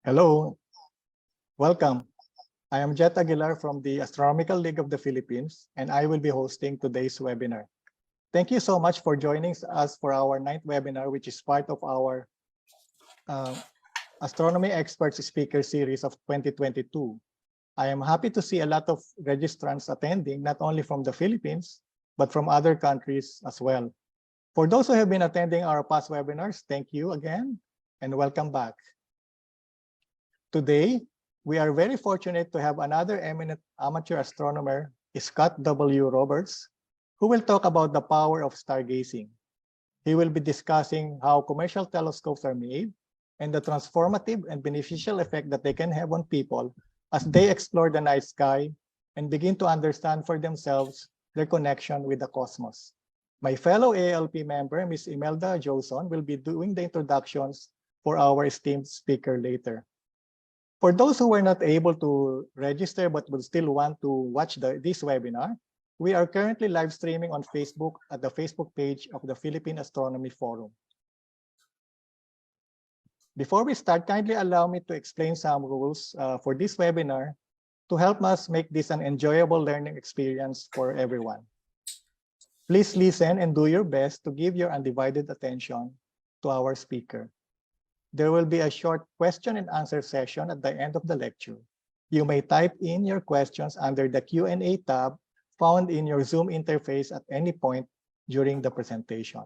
Hello, welcome. I am Jet Aguilar from the Astronomical League of the Philippines, and I will be hosting today's webinar. Thank you so much for joining us for our ninth webinar, which is part of our Astronomy Experts Speaker Series of 2022. I am happy to see a lot of registrants attending, not only from the Philippines, but from other countries as well. For those who have been attending our past webinars, thank you again, and welcome back. Today, we are very fortunate to have another eminent amateur astronomer, Scott W. Roberts, who will talk about the power of stargazing. He will be discussing how commercial telescopes are made and the transformative and beneficial effect that they can have on people as they explore the night sky and begin to understand for themselves their connection with the cosmos. My fellow ALP member, Ms. Imelda Joson, will be doing the introductions for our esteemed speaker later. For those who were not able to register but would still want to watch this webinar, we are currently live streaming on Facebook at the Facebook page of the Philippine Astronomy Forum. Before we start, kindly allow me to explain some rules for this webinar to help us make this an enjoyable learning experience for everyone. Please listen and do your best to give your undivided attention to our speaker. There will be a short question and answer session at the end of the lecture. You may type in your questions under the Q&A tab found in your Zoom interface at any point during the presentation.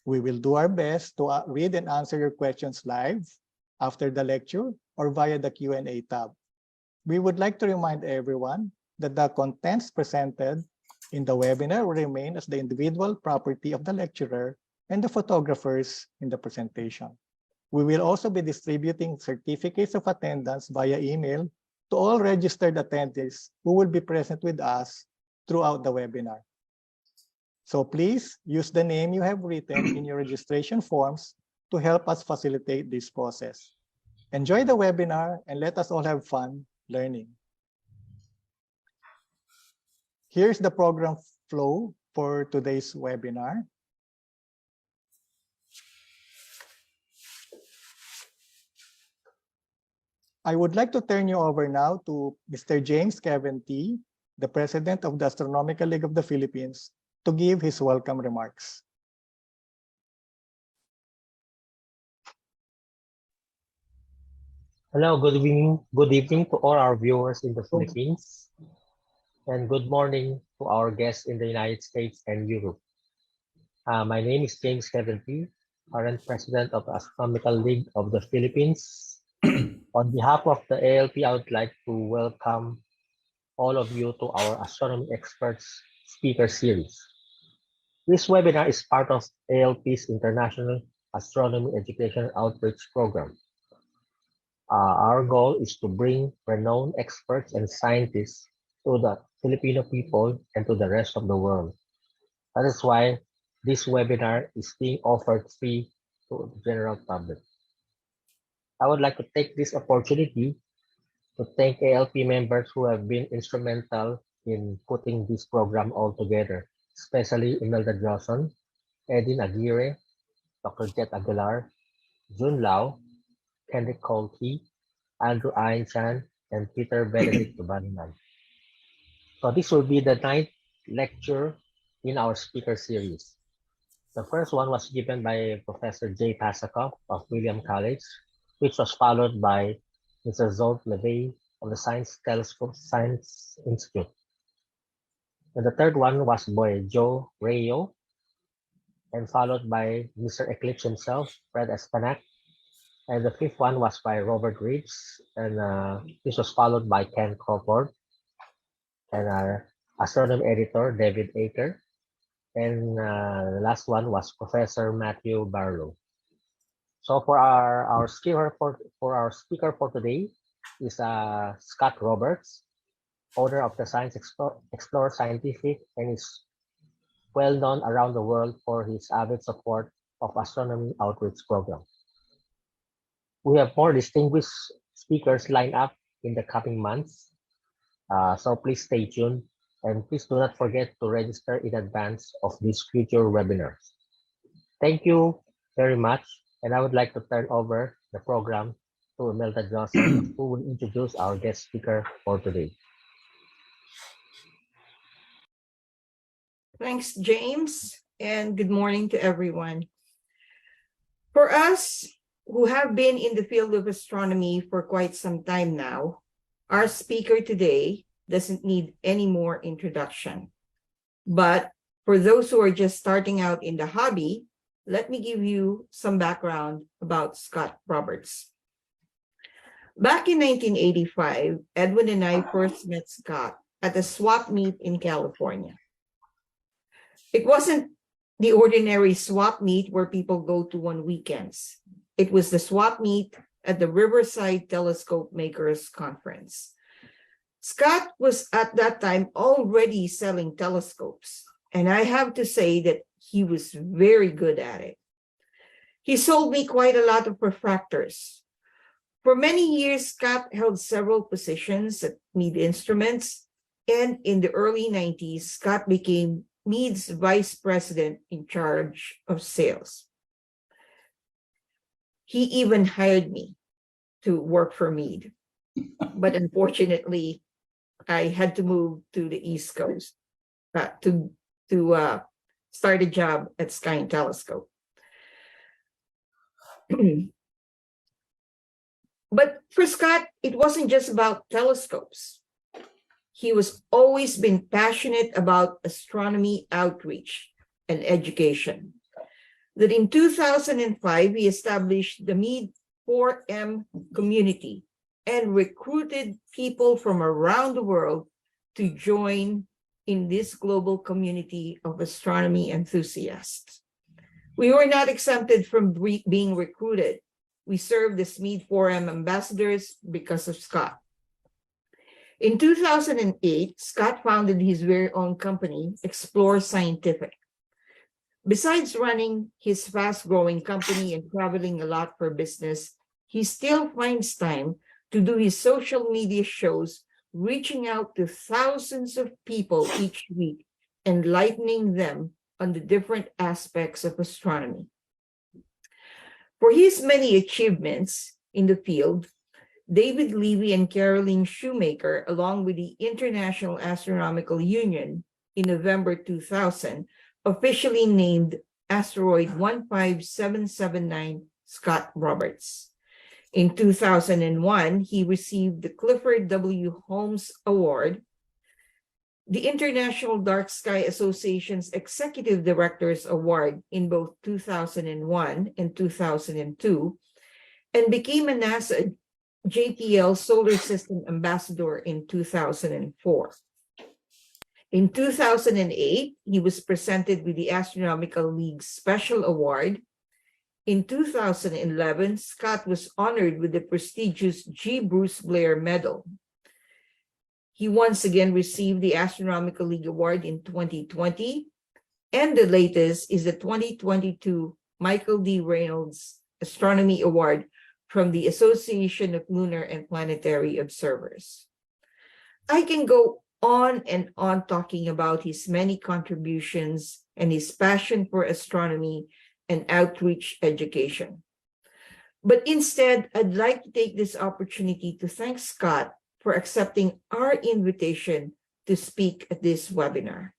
We will do our best to read and answer your questions live after the lecture or via the Q&A tab. We would like to remind everyone that the contents presented in the webinar will remain as the individual property of the lecturer and the photographers in the presentation. We will also be distributing certificates of attendance via email to all registered attendees who will be present with us throughout the webinar. So please use the name you have written in your registration forms to help us facilitate this process. Enjoy the webinar and let us all have fun learning. Here's the program flow for today's webinar. I would like to turn you over now to Mr. James Kevin T., the President of the Astronomical League of the Philippines, to give his welcome remarks. Hello, good evening to all our viewers in the Philippines, and good morning to our guests in the United States and Europe. My name is James Kevin T., current President of the Astronomical League of the Philippines. On behalf of the ALP, I would like to welcome all of you to our Astronomy Experts Speaker Series. This webinar is part of ALP's International Astronomy Education Outreach Program. Our goal is to bring renowned experts and scientists to the Filipino people and to the rest of the world. That is why this webinar is being offered free to the general public. I would like to take this opportunity to thank ALP members who have been instrumental in putting this program all together, especially Imelda Johnson, Edin Aguirre, Dr. Jet Aguilar, Jun Lau, Henrik Kolke, Andrew Einchan, and Peter Benedict Tubaniman. So this will be the 9th lecture in our speaker series. The first one was given by Professor Jay Pasakoff of William College, which was followed by Mr. Zolf Levey of the Science Telescope Science Institute. And the third one was by Joe Rayo, and followed by Mr. Eclipse himself, Fred Espanac. And the fifth one was by Robert Reeves, and this was followed by Ken Crawford, and our astronomy editor, David Aker. And the last one was Professor Matthew Barlow. So for our speaker for today is Scott Roberts, owner of the Science Explorer Scientific, and is well known around the world for his avid support of astronomy outreach program. We have more distinguished speakers lined up in the coming months, so please stay tuned, and please do not forget to register in advance of these future webinars. Thank you very much, and I would like to turn over the program to Imelda Joseph, who will introduce our guest speaker for today. Thanks, James, and good morning to everyone. For us who have been in the field of astronomy for quite some time now, our speaker today doesn't need any more introduction. But for those who are just starting out in the hobby, let me give you some background about Scott Roberts. Back in 1985, Edwin and I first met Scott at a swap meet in California. It wasn't the ordinary swap meet where people go to on weekends. It was the swap meet at the Riverside Telescope Makers Conference. Scott was at that time already selling telescopes, and I have to say that he was very good at it. He sold me quite a lot of refractors. For many years, Scott held several positions at Meade Instruments, and in the early 90s, Scott became Meade's vice president in charge of sales. He even hired me to work for Meade, but unfortunately, I had to move to the East Coast to start a job at Sky and Telescope. But for Scott, it wasn't just about telescopes. He was always been passionate about astronomy outreach and education. That in 2005, he established the Meade 4M community and recruited people from around the world to join in this global community of astronomy enthusiasts. We were not exempted from being recruited. We served as Meade 4M ambassadors because of Scott. In 2008, Scott founded his very own company, Explore Scientific. Besides running his fast-growing company and traveling a lot for business, he still finds time to do his social media shows, reaching out to thousands of people each week, enlightening them on the different aspects of astronomy. For his many achievements in the field, David Levy and Caroline Shoemaker, along with the International Astronomical Union in November 2000, officially named asteroid 15779 Scott Roberts. In 2001, he received the Clifford W. Holmes Award, the International Dark Sky Association's Executive Directors Award in both 2001 and 2002, and became a NASA JPL Solar System Ambassador in 2004. In 2008, he was presented with the Astronomical League's Special Award. In 2011, Scott was honored with the prestigious G. Bruce Blair Medal. He once again received the Astronomical League Award in 2020, and the latest is the 2022 Michael D. Reynolds Astronomy Award from the Association of Lunar and Planetary Observers. I can go on and on talking about his many contributions and his passion for astronomy and outreach education. But instead, I'd like to take this opportunity to thank Scott for accepting our invitation to speak at this webinar.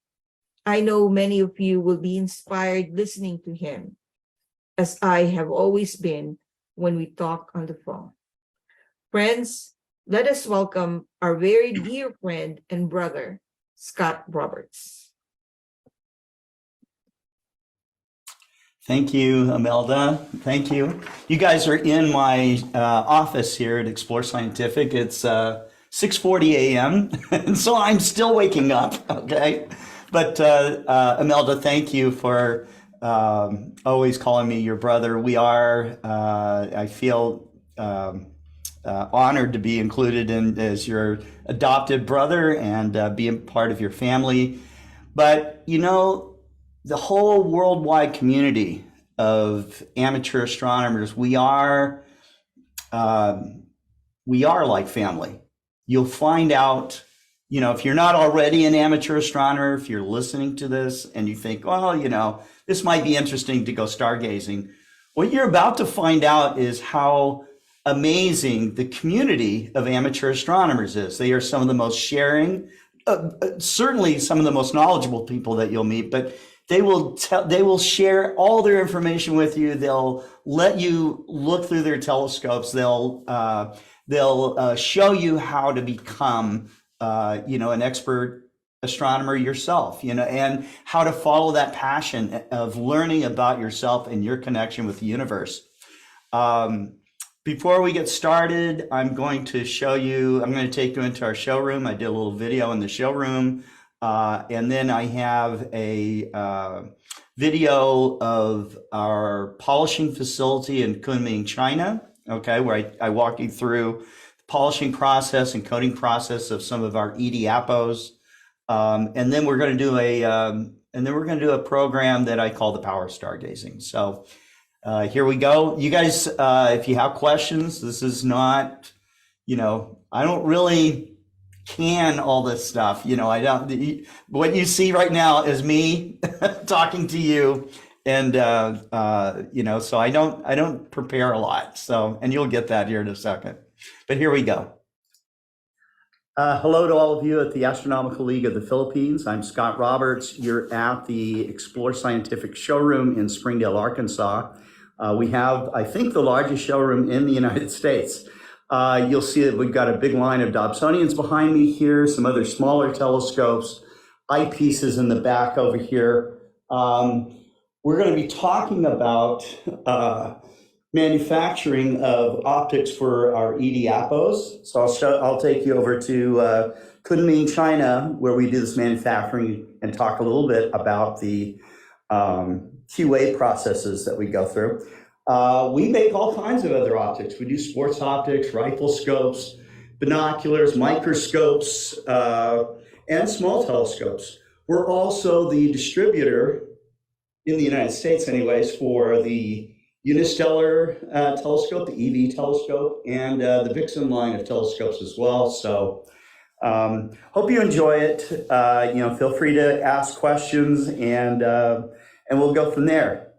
I know many of you will be inspired listening to him, as I have always been when we talk on the phone. Friends, let us welcome our very dear friend and brother, Scott Roberts. Thank you, Imelda. Thank you. You guys are in my office here at Explore Scientific. It's 6:40 a.m., and so I'm still waking up, okay? But Imelda, thank you for always calling me your brother. We are, I feel honored to be included in as your adopted brother and be a part of your family. But, you know, the whole worldwide community of amateur astronomers, we are like family. You'll find out, you know, if you're not already an amateur astronomer, if you're listening to this and you think, well, you know, this might be interesting to go stargazing, what you're about to find out is how amazing the community of amateur astronomers is. They are some of the most sharing, certainly some of the most knowledgeable people that you'll meet, but they will share all their information with you. They'll let you look through their telescopes. They'll show you how to become an expert astronomer yourself, and how to follow that passion of learning about yourself and your connection with the universe. Before we get started, I'm going to take you into our showroom. I did a little video in the showroom. And then I have a video of our polishing facility in Kunming, China, okay, where I walk you through the polishing process and coating process of some of our ED Appos. And then we're going to do a program that I call the Power of Stargazing. So here we go. You guys, if you have questions, this is not, I don't really can all this stuff. I don't, what you see right now is me talking to you. And, so I don't prepare a lot. So, and you'll get that here in a second, but here we go. Hello to all of you at the Astronomical League of the Philippines. I'm Scott Roberts. You're at the Explore Scientific showroom in Springdale, Arkansas. We have, I think, the largest showroom in the United States. You'll see that we've got a big line of Dobsonians behind me here, some other smaller telescopes, eyepieces in the back over here. We're going to be talking about manufacturing of optics for our ED Appos. So I'll take you over to Kunming, China, where we do this manufacturing, and talk a little bit about the QA processes that we go through. We make all kinds of other optics. We do sports optics, rifle scopes, binoculars, microscopes, and small telescopes. We're also the distributor in the United States anyways for the Unistellar telescope, the EV telescope, and the Vixen line of telescopes as well. So hope you enjoy it. Feel free to ask questions, and we'll go from there.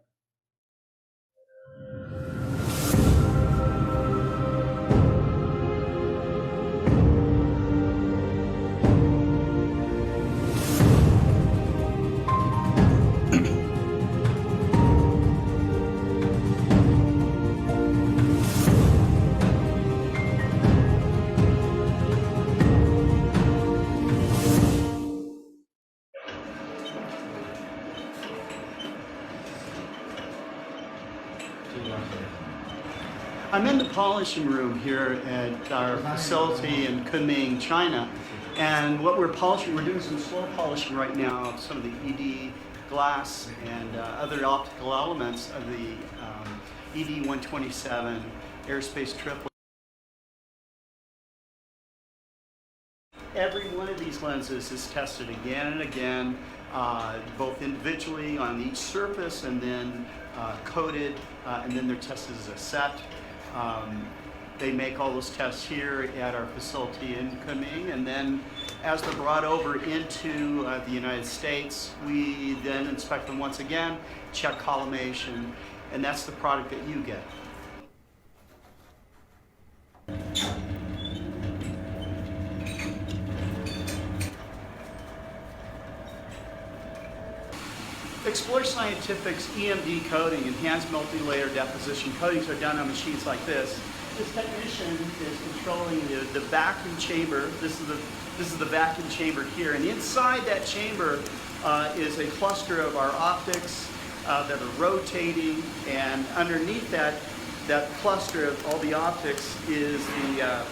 I'm in the polishing room here at our facility in Kunming, China. And what we're polishing, we're doing some slow polishing right now of some of the ED glass and other optical elements of the ED-127 airspace triplet. Every one of these lenses is tested again and again, both individually on each surface, and then coated, and then they're tested as a set. They make all those tests here at our facility in Kunming, and then as they're brought over into the United States, we then inspect them once again, check collimation, and that's the product that you get. Explore Scientific's EMD coating, enhanced multi-layer deposition coatings, are done on machines like this. This technician is controlling the vacuum chamber. This is the vacuum chamber here, and inside that chamber is a cluster of our optics that are rotating, and underneath that cluster of all the optics is the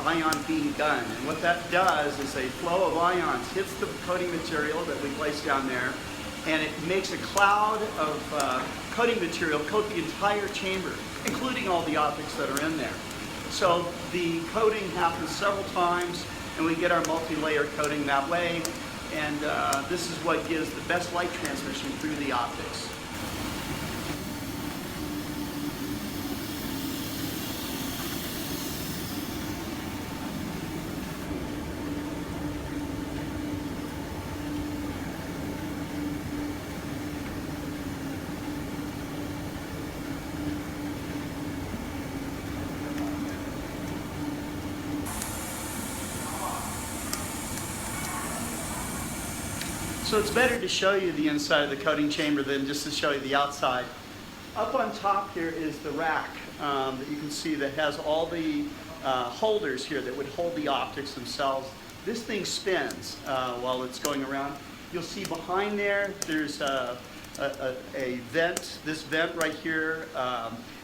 ion beam gun. And what that does is a flow of ions hits the coating material that we place down there, and it makes a cloud of coating material coat the entire chamber, including all the optics that are in there. So the coating happens several times, and we get our multi-layer coating that way, and this is what gives the best light transmission through the optics. So it's better to show you the inside of the coating chamber than just to show you the outside. Up on top here is the rack that you can see that has all the holders here that would hold the optics themselves. This thing spins while it's going around. You'll see behind there, there's a vent. This vent right here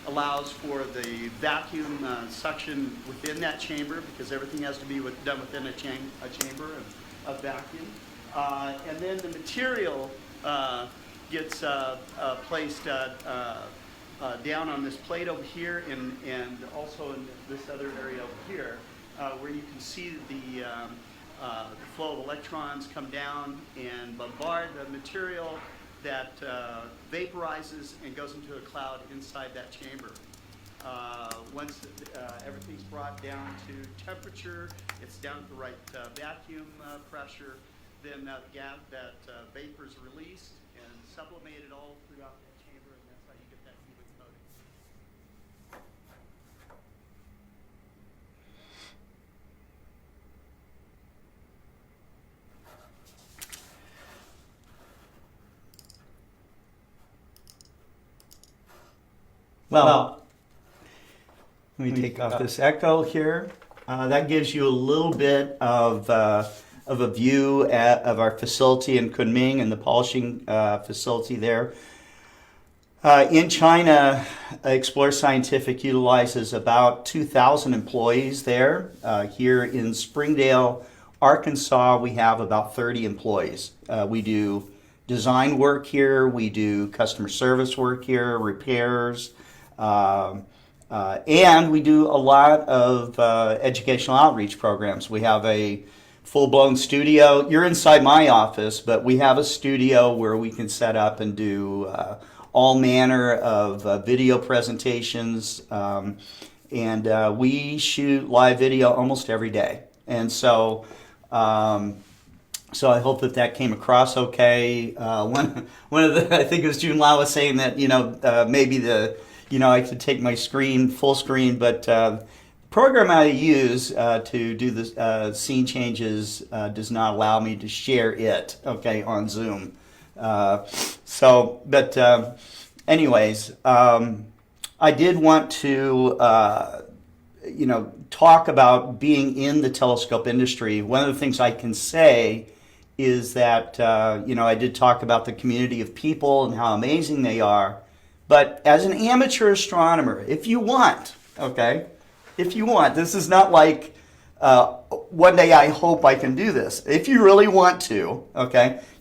allows for the vacuum suction within that chamber, because everything has to be done within a chamber of vacuum. And then the material gets placed down on this plate over here, and also in this other area over here, where you can see the flow of electrons come down and bombard the material that vaporizes and goes into a cloud inside that chamber. Once everything's brought down to temperature, it's down to the right vacuum pressure, then that vapor is released and sublimated all throughout that chamber, and that's how you get that cubic coating. Well, let me take off this echo here. That gives you a little bit of a view of our facility in Kunming and the polishing facility there. In China, Explore Scientific utilizes about 2,000 employees there. Here in Springdale, Arkansas, we have about 30 employees. We do design work here, we do customer service work here, repairs, and we do a lot of educational outreach programs. We have a full-blown studio. You're inside my office, but we have a studio where we can set up and do all manner of video presentations, and we shoot live video almost every day. And so I hope that came across okay. One of the, I think it was June Lau was saying that, maybe I could take my screen full screen, but program I use to do the scene changes does not allow me to share it, okay, on Zoom. Anyways, I did want to, talk about being in the telescope industry. One of the things I can say is that, I did talk about the community of people and how amazing they are. But as an amateur astronomer, if you want, this is not like one day I hope I can do this. If you really want to,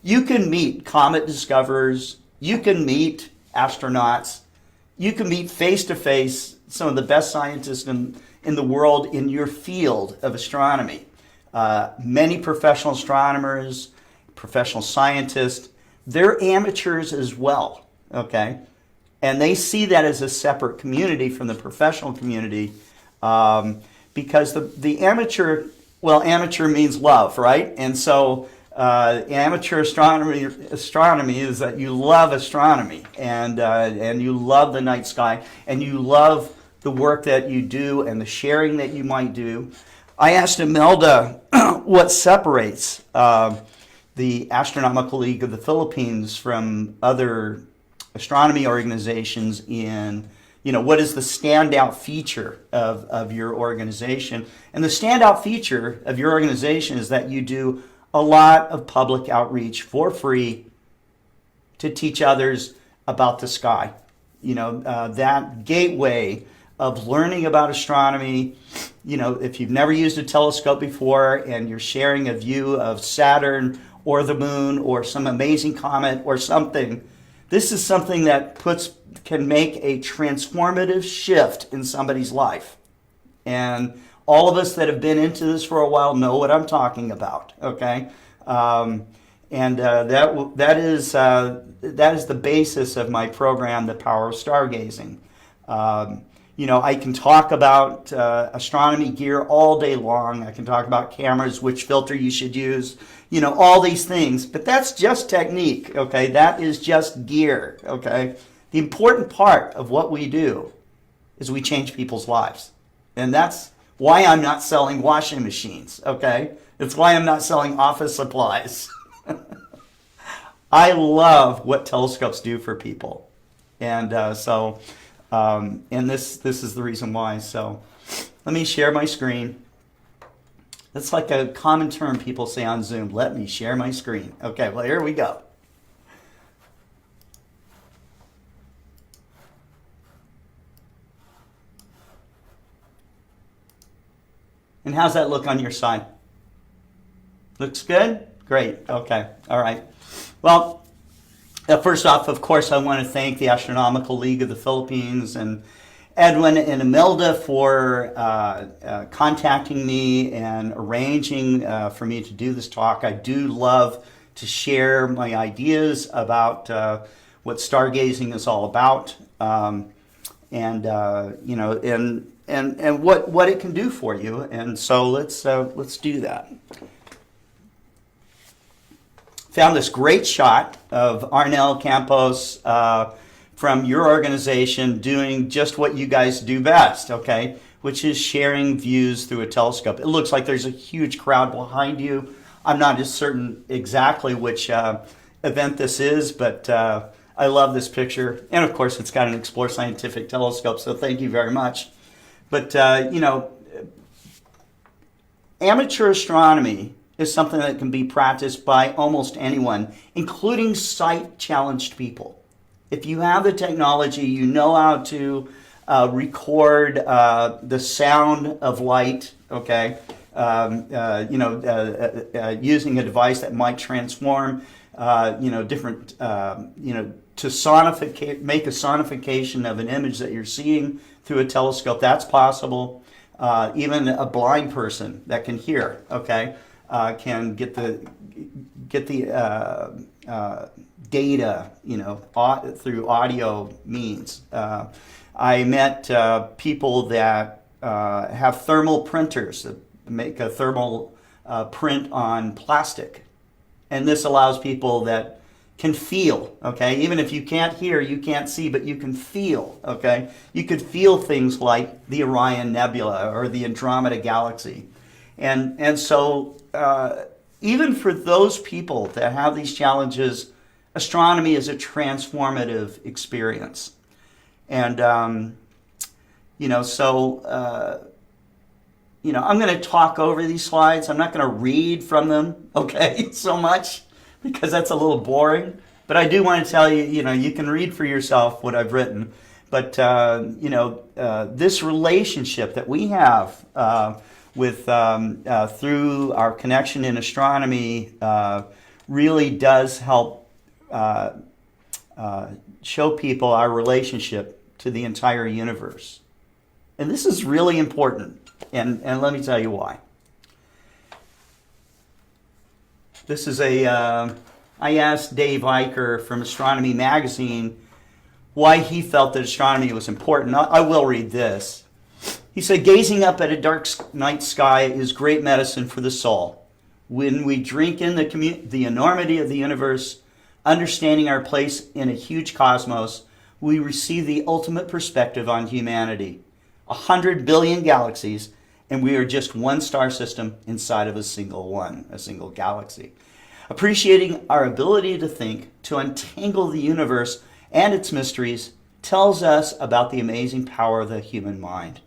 you can meet comet discoverers, you can meet astronauts, you can meet face-to-face some of the best scientists in the world in your field of astronomy. Many professional astronomers, professional scientists, they're amateurs as well, And they see that as a separate community from the professional community, because the amateur means love, right? And so amateur astronomy is that you love astronomy, and you love the night sky, and you love the work that you do and the sharing that you might do. I asked Imelda what separates the Astronomical League of the Philippines from other astronomy organizations in, what is the standout feature of your organization? And the standout feature of your organization is that you do a lot of public outreach for free to teach others about the sky. That gateway of learning about astronomy. If you've never used a telescope before and you're sharing a view of Saturn or the moon or some amazing comet or something, this is something that can make a transformative shift in somebody's life. And all of us that have been into this for a while know what I'm talking about, that is the basis of my program, The Power of Stargazing. I can talk about astronomy gear all day long. I can talk about cameras, which filter you should use, all these things. But that's just technique, That is just gear, The important part of what we do is we change people's lives. And that's why I'm not selling washing machines, It's why I'm not selling office supplies. I love what telescopes do for people. And and this is the reason why. So let me share my screen. That's like a common term people say on Zoom. Let me share my screen. Okay, well, here we go. And how's that look on your side? Looks good? Great. Okay. All right. Well, first off, of course, I want to thank the Astronomical League of the Philippines and Edwin and Imelda for contacting me and arranging for me to do this talk. I do love to share my ideas about what stargazing is all about, and what it can do for you. And so let's do that. Found this great shot of Arnel Campos from your organization doing just what you guys do best, okay, which is sharing views through a telescope. It looks like there's a huge crowd behind you. I'm not just certain exactly which event this is, but I love this picture. And of course, it's got an Explore Scientific telescope, so thank you very much. But, amateur astronomy is something that can be practiced by almost anyone, including sight-challenged people. If you have the technology, you know how to record the sound of light, okay, using a device that might transform, different, to make a sonification of an image that you're seeing through a telescope. That's possible. Even a blind person that can hear, okay, can get the data, through audio means. I met people that have thermal printers that make a thermal print on plastic, and this allows people that can feel, okay? Even if you can't hear, you can't see, but you can feel, okay? You could feel things like the Orion Nebula or the Andromeda Galaxy. And so even for those people that have these challenges, astronomy is a transformative experience. And, I'm going to talk over these slides. I'm not going to read from them, okay, so much, because that's a little boring. But I do want to tell you, you can read for yourself what I've written. But, this relationship that we have with through our connection in astronomy really does help show people our relationship to the entire universe. And this is really important. And let me tell you why. This is I asked Dave Eicher from Astronomy Magazine why he felt that astronomy was important. I will read this. He said, gazing up at a dark night sky is great medicine for the soul. When we drink in the enormity of the universe, understanding our place in a huge cosmos, we receive the ultimate perspective on humanity. 100 billion galaxies, and we are just one star system inside of a single galaxy. Appreciating our ability to think, to untangle the universe and its mysteries, tells us about the amazing power of the human mind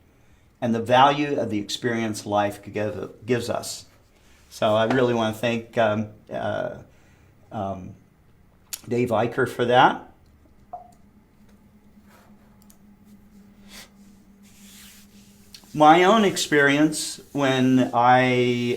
and the value of the experience life gives us. So I really want to thank Dave Eicher for that. My own experience when I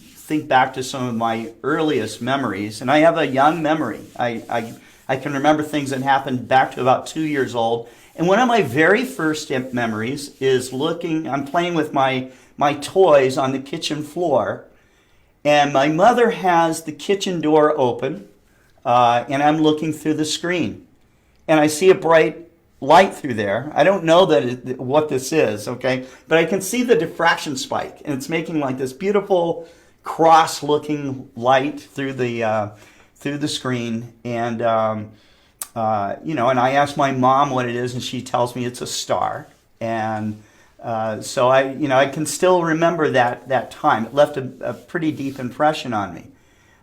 think back to some of my earliest memories, and I have a young memory. I can remember things that happened back to about 2 years old. And one of my very first memories is I'm playing with my toys on the kitchen floor, and my mother has the kitchen door open, and I'm looking through the screen. And I see a bright light through there. I don't know what this is, okay? But I can see the diffraction spike, and it's making like this beautiful cross-looking light through the screen. And and I asked my mom what it is, and she tells me it's a star. And so I can still remember that time. It left a pretty deep impression on me.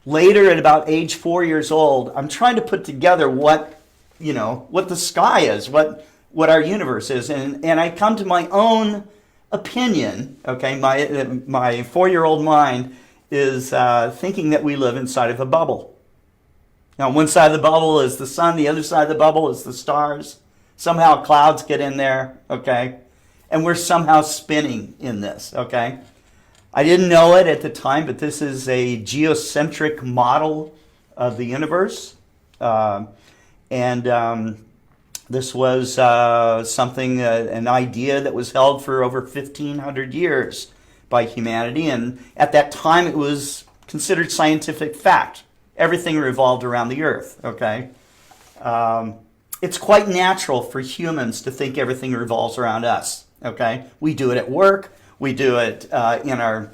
later at about age 4 years old, I'm trying to put together what the sky is, what our universe is, and I come to my own opinion. Okay, my 4-year-old mind is thinking that we live inside of a bubble. Now, one side of the bubble is the sun, the other side of the bubble is the stars. Somehow clouds get in there, okay? And we're somehow spinning in this, okay? I didn't know it at the time, but this is a geocentric model of the universe. This was something, an idea that was held for over 1,500 years by humanity. And at that time, it was considered scientific fact. Everything revolved around the earth, okay? It's quite natural for humans to think everything revolves around us, okay? We do it at work. We do it in our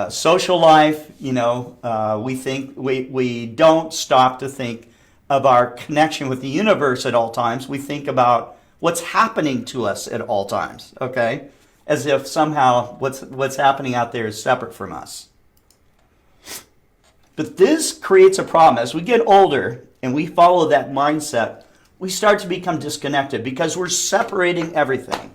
social life. We don't stop to think of our connection with the universe at all times. We think about what's happening to us at all times, okay? As if somehow what's happening out there is separate from us. But this creates a problem. As we get older and we follow that mindset, we start to become disconnected because we're separating everything.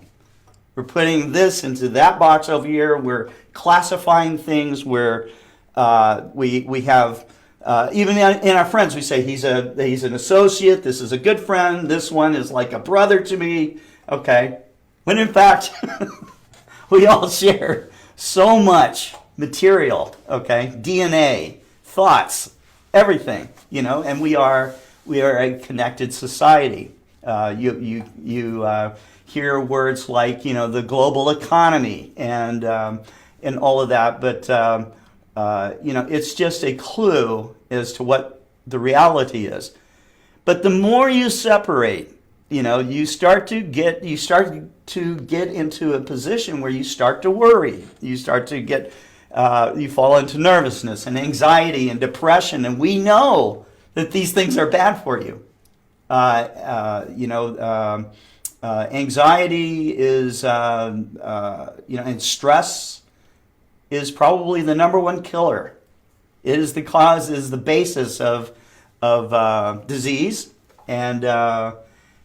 We're putting this into that box over here. We're classifying things where we have, even in our friends, we say he's an associate. This is a good friend. This one is like a brother to me. Okay. When in fact, we all share so much material. Okay. DNA, thoughts, everything, and we are a connected society. You hear words like, the global economy and all of that, but it's just a clue as to what the reality is. But the more you separate, you start to get into a position where you start to worry. You start to get you fall into nervousness and anxiety and depression, and we know that these things are bad for you. Anxiety is, and stress is probably the number one killer. It is the basis of disease, and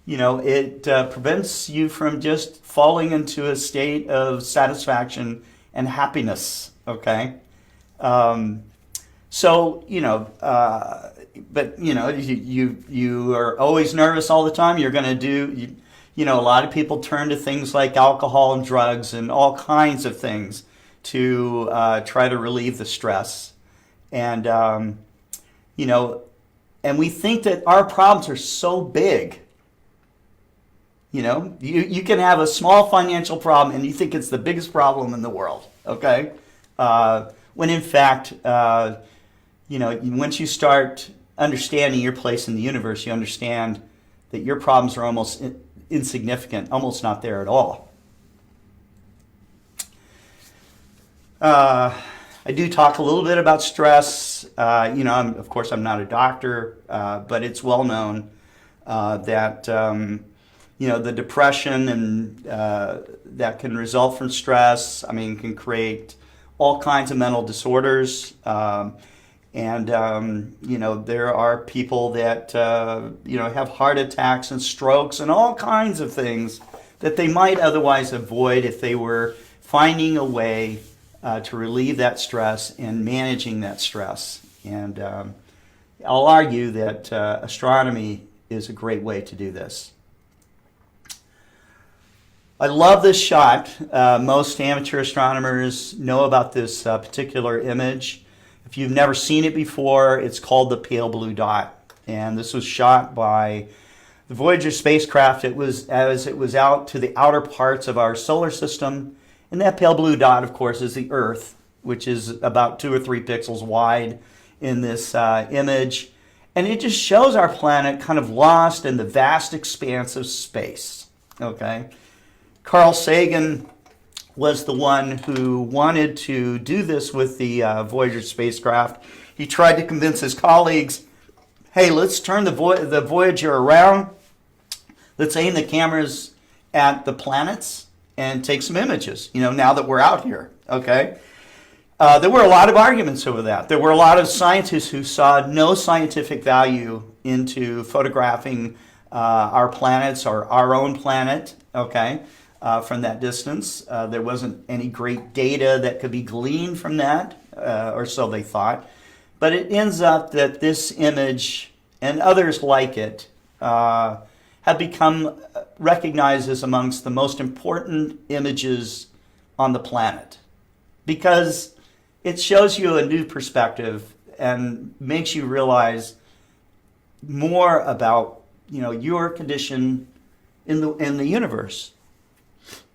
it prevents you from just falling into a state of satisfaction and happiness. Okay, but you are always nervous all the time. You're going to do, a lot of people turn to things like alcohol and drugs and all kinds of things to try to relieve the stress. And, and we think that our problems are so big. You can have a small financial problem and you think it's the biggest problem in the world, okay? When in fact, once you start understanding your place in the universe, you understand that your problems are almost insignificant, almost not there at all. I do talk a little bit about stress. Of course, I'm not a doctor, but it's well known that the depression and that can result from stress, can create all kinds of mental disorders. There are people that, have heart attacks and strokes and all kinds of things that they might otherwise avoid if they were finding a way to relieve that stress and managing that stress. And I'll argue that astronomy is a great way to do this. I love this shot. Most amateur astronomers know about this particular image. If you've never seen it before, it's called the pale blue dot. And this was shot by the Voyager spacecraft. As it was out to the outer parts of our solar system. And that pale blue dot, of course, is the Earth, which is about 2 or 3 pixels wide in this image. And it just shows our planet kind of lost in the vast expanse of space. Okay? Carl Sagan was the one who wanted to do this with the Voyager spacecraft. He tried to convince his colleagues, hey, let's turn the Voyager around. Let's aim the cameras at the planets and take some images, now that we're out here, okay? There were a lot of arguments over that. There were a lot of scientists who saw no scientific value into photographing our planets or our own planet, okay, from that distance. There wasn't any great data that could be gleaned from that, or so they thought. But it ends up that this image and others like it have become recognized as amongst the most important images on the planet, because it shows you a new perspective and makes you realize more about, you know, your condition in the universe.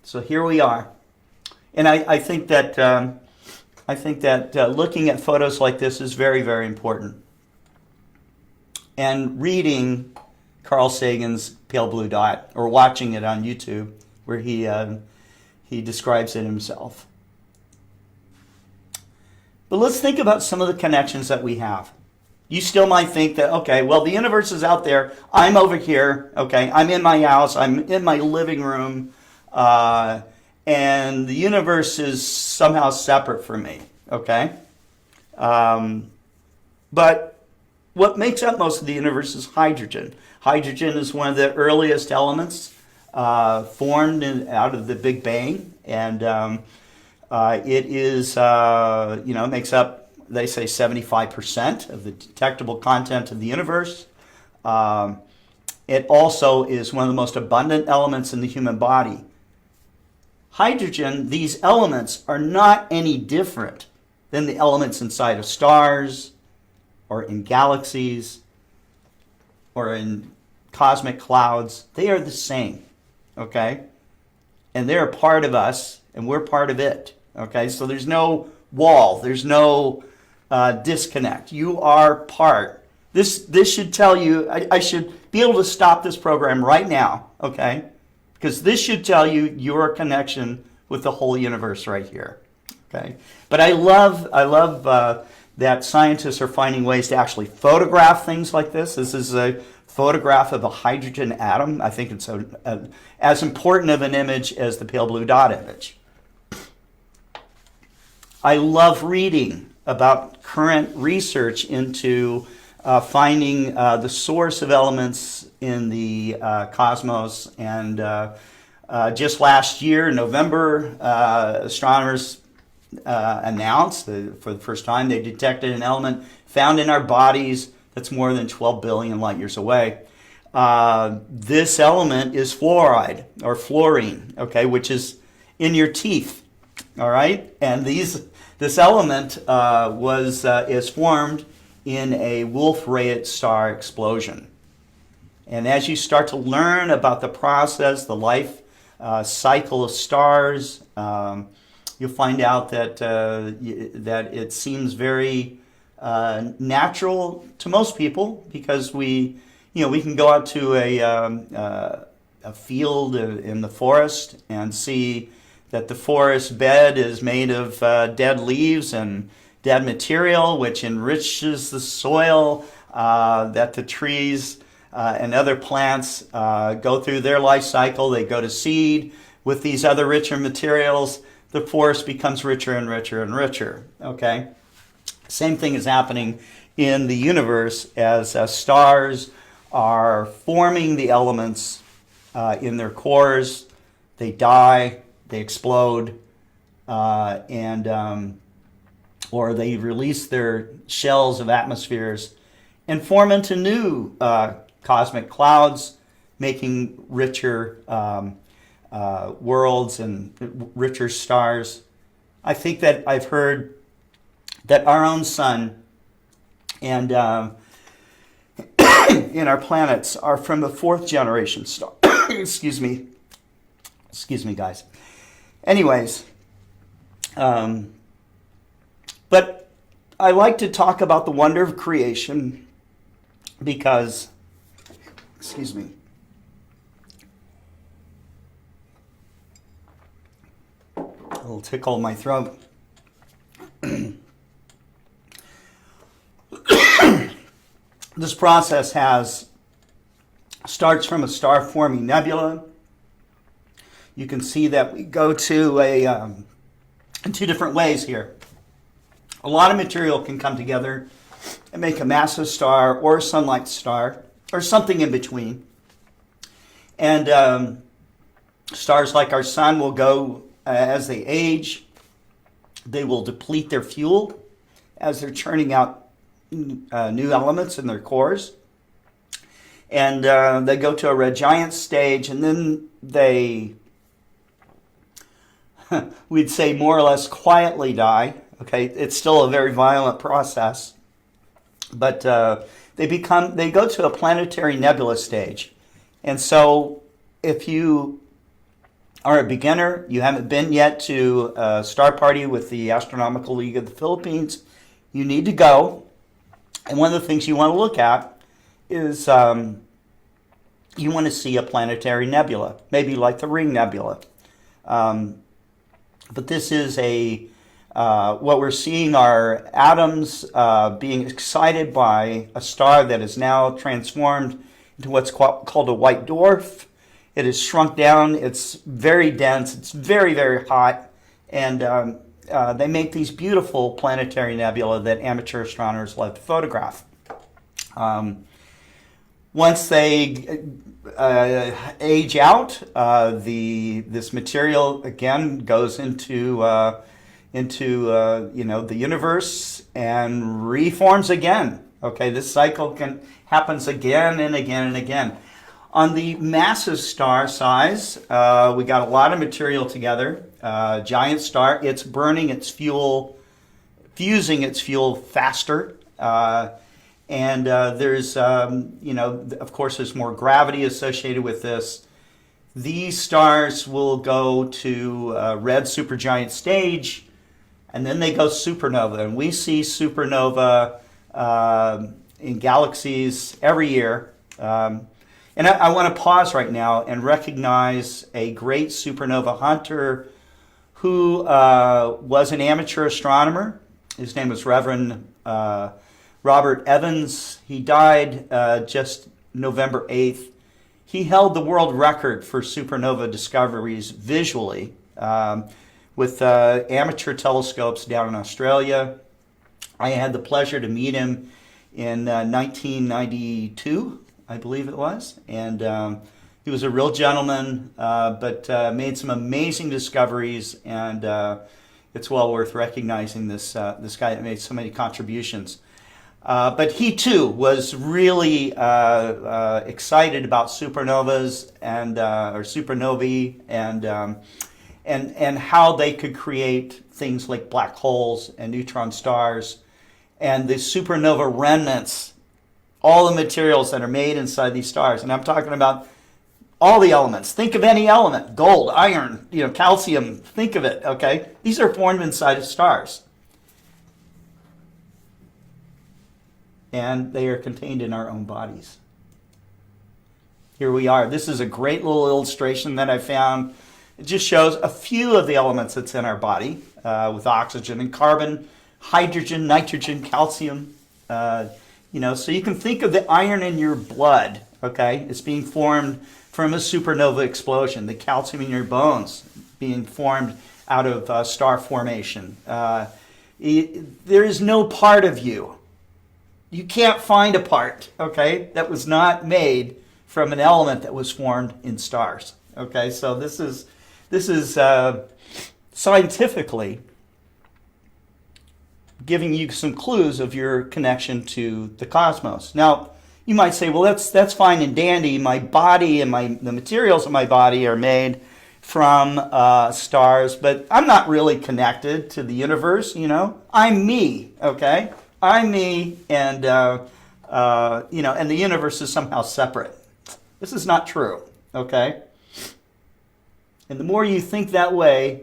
So here we are, and I think that looking at photos like this is very, very important. And reading Carl Sagan's Pale Blue Dot, or watching it on YouTube, where he describes it himself. But let's think about some of the connections that we have. You still might think that, okay, well, the universe is out there. I'm over here, okay? I'm in my house. I'm in my living room. And the universe is somehow separate from me, okay? But what makes up most of the universe is hydrogen. Hydrogen is one of the earliest elements formed out of the Big Bang. And it is, it makes up, they say, 75% of the detectable content of the universe. It also is one of the most abundant elements in the human body. Hydrogen, these elements are not any different than the elements inside of stars or in galaxies or in cosmic clouds. They are the same, okay? And they're a part of us, and we're part of it, okay? So there's no wall. There's no disconnect. You are part. This should tell you, I should be able to stop this program right now, okay? Because this should tell you your connection with the whole universe right here, okay? But I love that scientists are finding ways to actually photograph things like this. This is a photograph of a hydrogen atom. I think it's as important of an image as the pale blue dot image. I love reading about current research into finding the source of elements in the cosmos. And just last year, in November, astronomers announced that for the first time they detected an element found in our bodies that's more than 12 billion light years away. This element is fluoride, or fluorine, okay, which is in your teeth, all right? And this element is formed in a Wolf-Rayet star explosion. And as you start to learn about the process, the life cycle of stars, you'll find out that it seems very natural to most people, because we can go out to a field in the forest and see that the forest bed is made of dead leaves and dead material, which enriches the soil, that the trees and other plants go through their life cycle. They go to seed with these other richer materials. The forest becomes richer and richer and richer, okay? Same thing is happening in the universe as stars are forming the elements in their cores. They die, they explode, or they release their shells of atmospheres and form into new cosmic clouds, making richer worlds and richer stars. I think that I've heard that our own sun and in our planets are from the 4th generation star. Excuse me, guys. Anyways, but I like to talk about the wonder of creation because, excuse me, a little tickle in my throat. This process starts from a star-forming nebula. You can see that we go to in two different ways here. A lot of material can come together and make a massive star or a sunlight star or something in between. And stars like our sun will go, as they age, they will deplete their fuel as they're churning out new elements in their cores. And they go to a red giant stage, and then they, we'd say, more or less quietly die. Okay, it's still a very violent process, but they go to a planetary nebula stage. And so if you are a beginner, you haven't been yet to a star party with the Astronomical League of the Philippines, you need to go. And one of the things you want to look at is you want to see a planetary nebula, maybe like the Ring Nebula. But this is what we're seeing are atoms being excited by a star that is now transformed into what's called a white dwarf. It is shrunk down. It's very dense. It's very, very hot. And they make these beautiful planetary nebulae that amateur astronomers love to photograph. Once they age out, this material again goes into the universe and reforms again. Okay, this cycle happens again and again and again. On the massive star size, we got a lot of material together. Giant star, it's burning its fuel, fusing its fuel faster. And there's, of course, there's more gravity associated with this. These stars will go to a red supergiant stage, and then they go supernova. And we see supernova in galaxies every year. And I want to pause right now and recognize a great supernova hunter who was an amateur astronomer. His name was Reverend Robert Evans. He died just November 8th. He held the world record for supernova discoveries visually with amateur telescopes down in Australia. I had the pleasure to meet him in 1992, I believe it was. And he was a real gentleman, but made some amazing discoveries, and it's well worth recognizing this guy that made so many contributions. But he too was really excited about supernovas and or supernovae and how they could create things like black holes and neutron stars and the supernova remnants, all the materials that are made inside these stars. And I'm talking about all the elements. Think of any element: gold, iron, calcium. Think of it. Okay, these are formed inside of stars. And they are contained in our own bodies. Here we are. This is a great little illustration that I found. It just shows a few of the elements that's in our body, with oxygen and carbon, hydrogen, nitrogen, calcium. So you can think of the iron in your blood, okay? It's being formed from a supernova explosion. The calcium in your bones being formed out of star formation. There is no part of you. You can't find a part, okay, that was not made from an element that was formed in stars. Okay, so this is scientifically giving you some clues of your connection to the cosmos. Now, you might say, well, that's fine and dandy. My body and the materials of my body are made from stars, but I'm not really connected to the universe. I'm me. Okay. I'm me, and and the universe is somehow separate. This is not true, okay? And the more you think that way,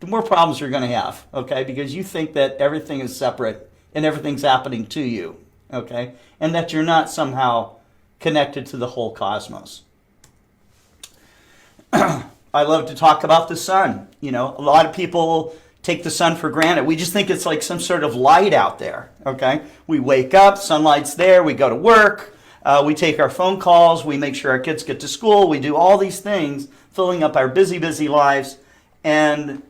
the more problems you're going to have, okay? Because you think that everything is separate and everything's happening to you, okay? And that you're not somehow connected to the whole cosmos. I love to talk about the sun. A lot of people take the sun for granted. We just think it's like some sort of light out there, okay? We wake up, sunlight's there, we go to work, we take our phone calls, we make sure our kids get to school, we do all these things, filling up our busy, busy lives, and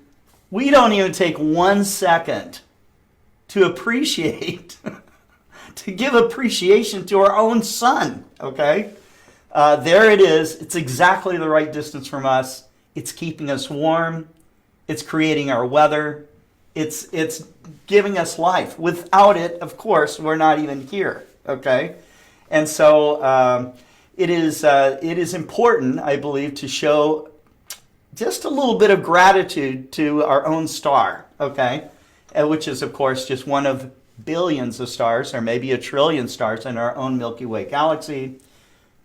we don't even take 1 second to appreciate, to give appreciation to our own sun, okay? There it is. It's exactly the right distance from us. It's keeping us warm. It's creating our weather. It's giving us life. Without it, of course, we're not even here, okay? And so it is important, I believe, to show just a little bit of gratitude to our own star, okay? Which is, of course, just one of billions of stars, or maybe a trillion stars in our own Milky Way galaxy.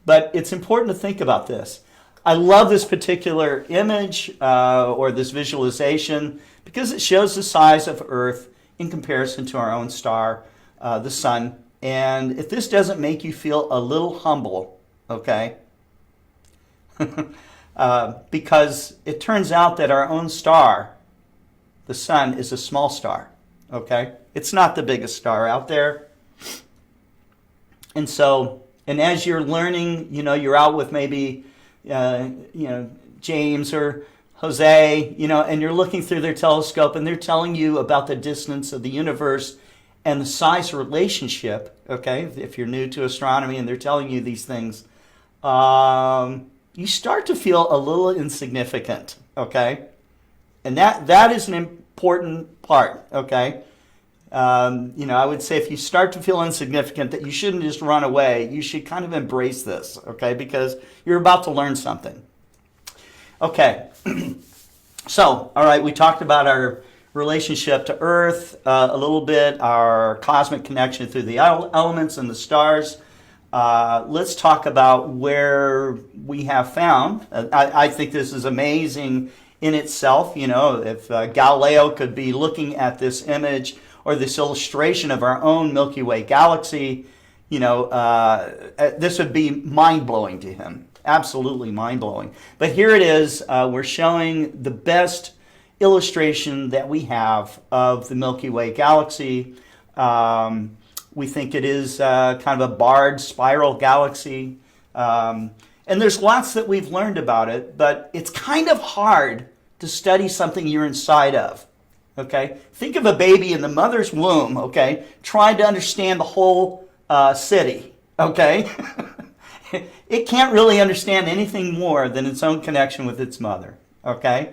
But it's important to think about this. I love this particular image or this visualization because it shows the size of Earth in comparison to our own star, the sun. And if this doesn't make you feel a little humble, okay, because it turns out that our own star, the sun, is a small star, okay? It's not the biggest star out there. And so, and as you're learning, you're out with maybe, James or Jose, and you're looking through their telescope and they're telling you about the distance of the universe and the size relationship, okay? If you're new to astronomy and they're telling you these things, you start to feel a little insignificant, okay? And that is an important part, okay? I would say if you start to feel insignificant, that you shouldn't just run away. You should kind of embrace this, okay? Because you're about to learn something. Okay. So, all right, we talked about our relationship to Earth a little bit, our cosmic connection through the elements and the stars. Let's talk about where we have found. I think this is amazing in itself. If Galileo could be looking at this image or this illustration of our own Milky Way galaxy, this would be mind-blowing to him. Absolutely mind-blowing. But here it is. We're showing the best illustration that we have of the Milky Way galaxy. We think it is kind of a barred spiral galaxy. And there's lots that we've learned about it, but it's kind of hard to study something you're inside of. Okay? Think of a baby in the mother's womb, okay, trying to understand the whole city, okay? It can't really understand anything more than its own connection with its mother, okay?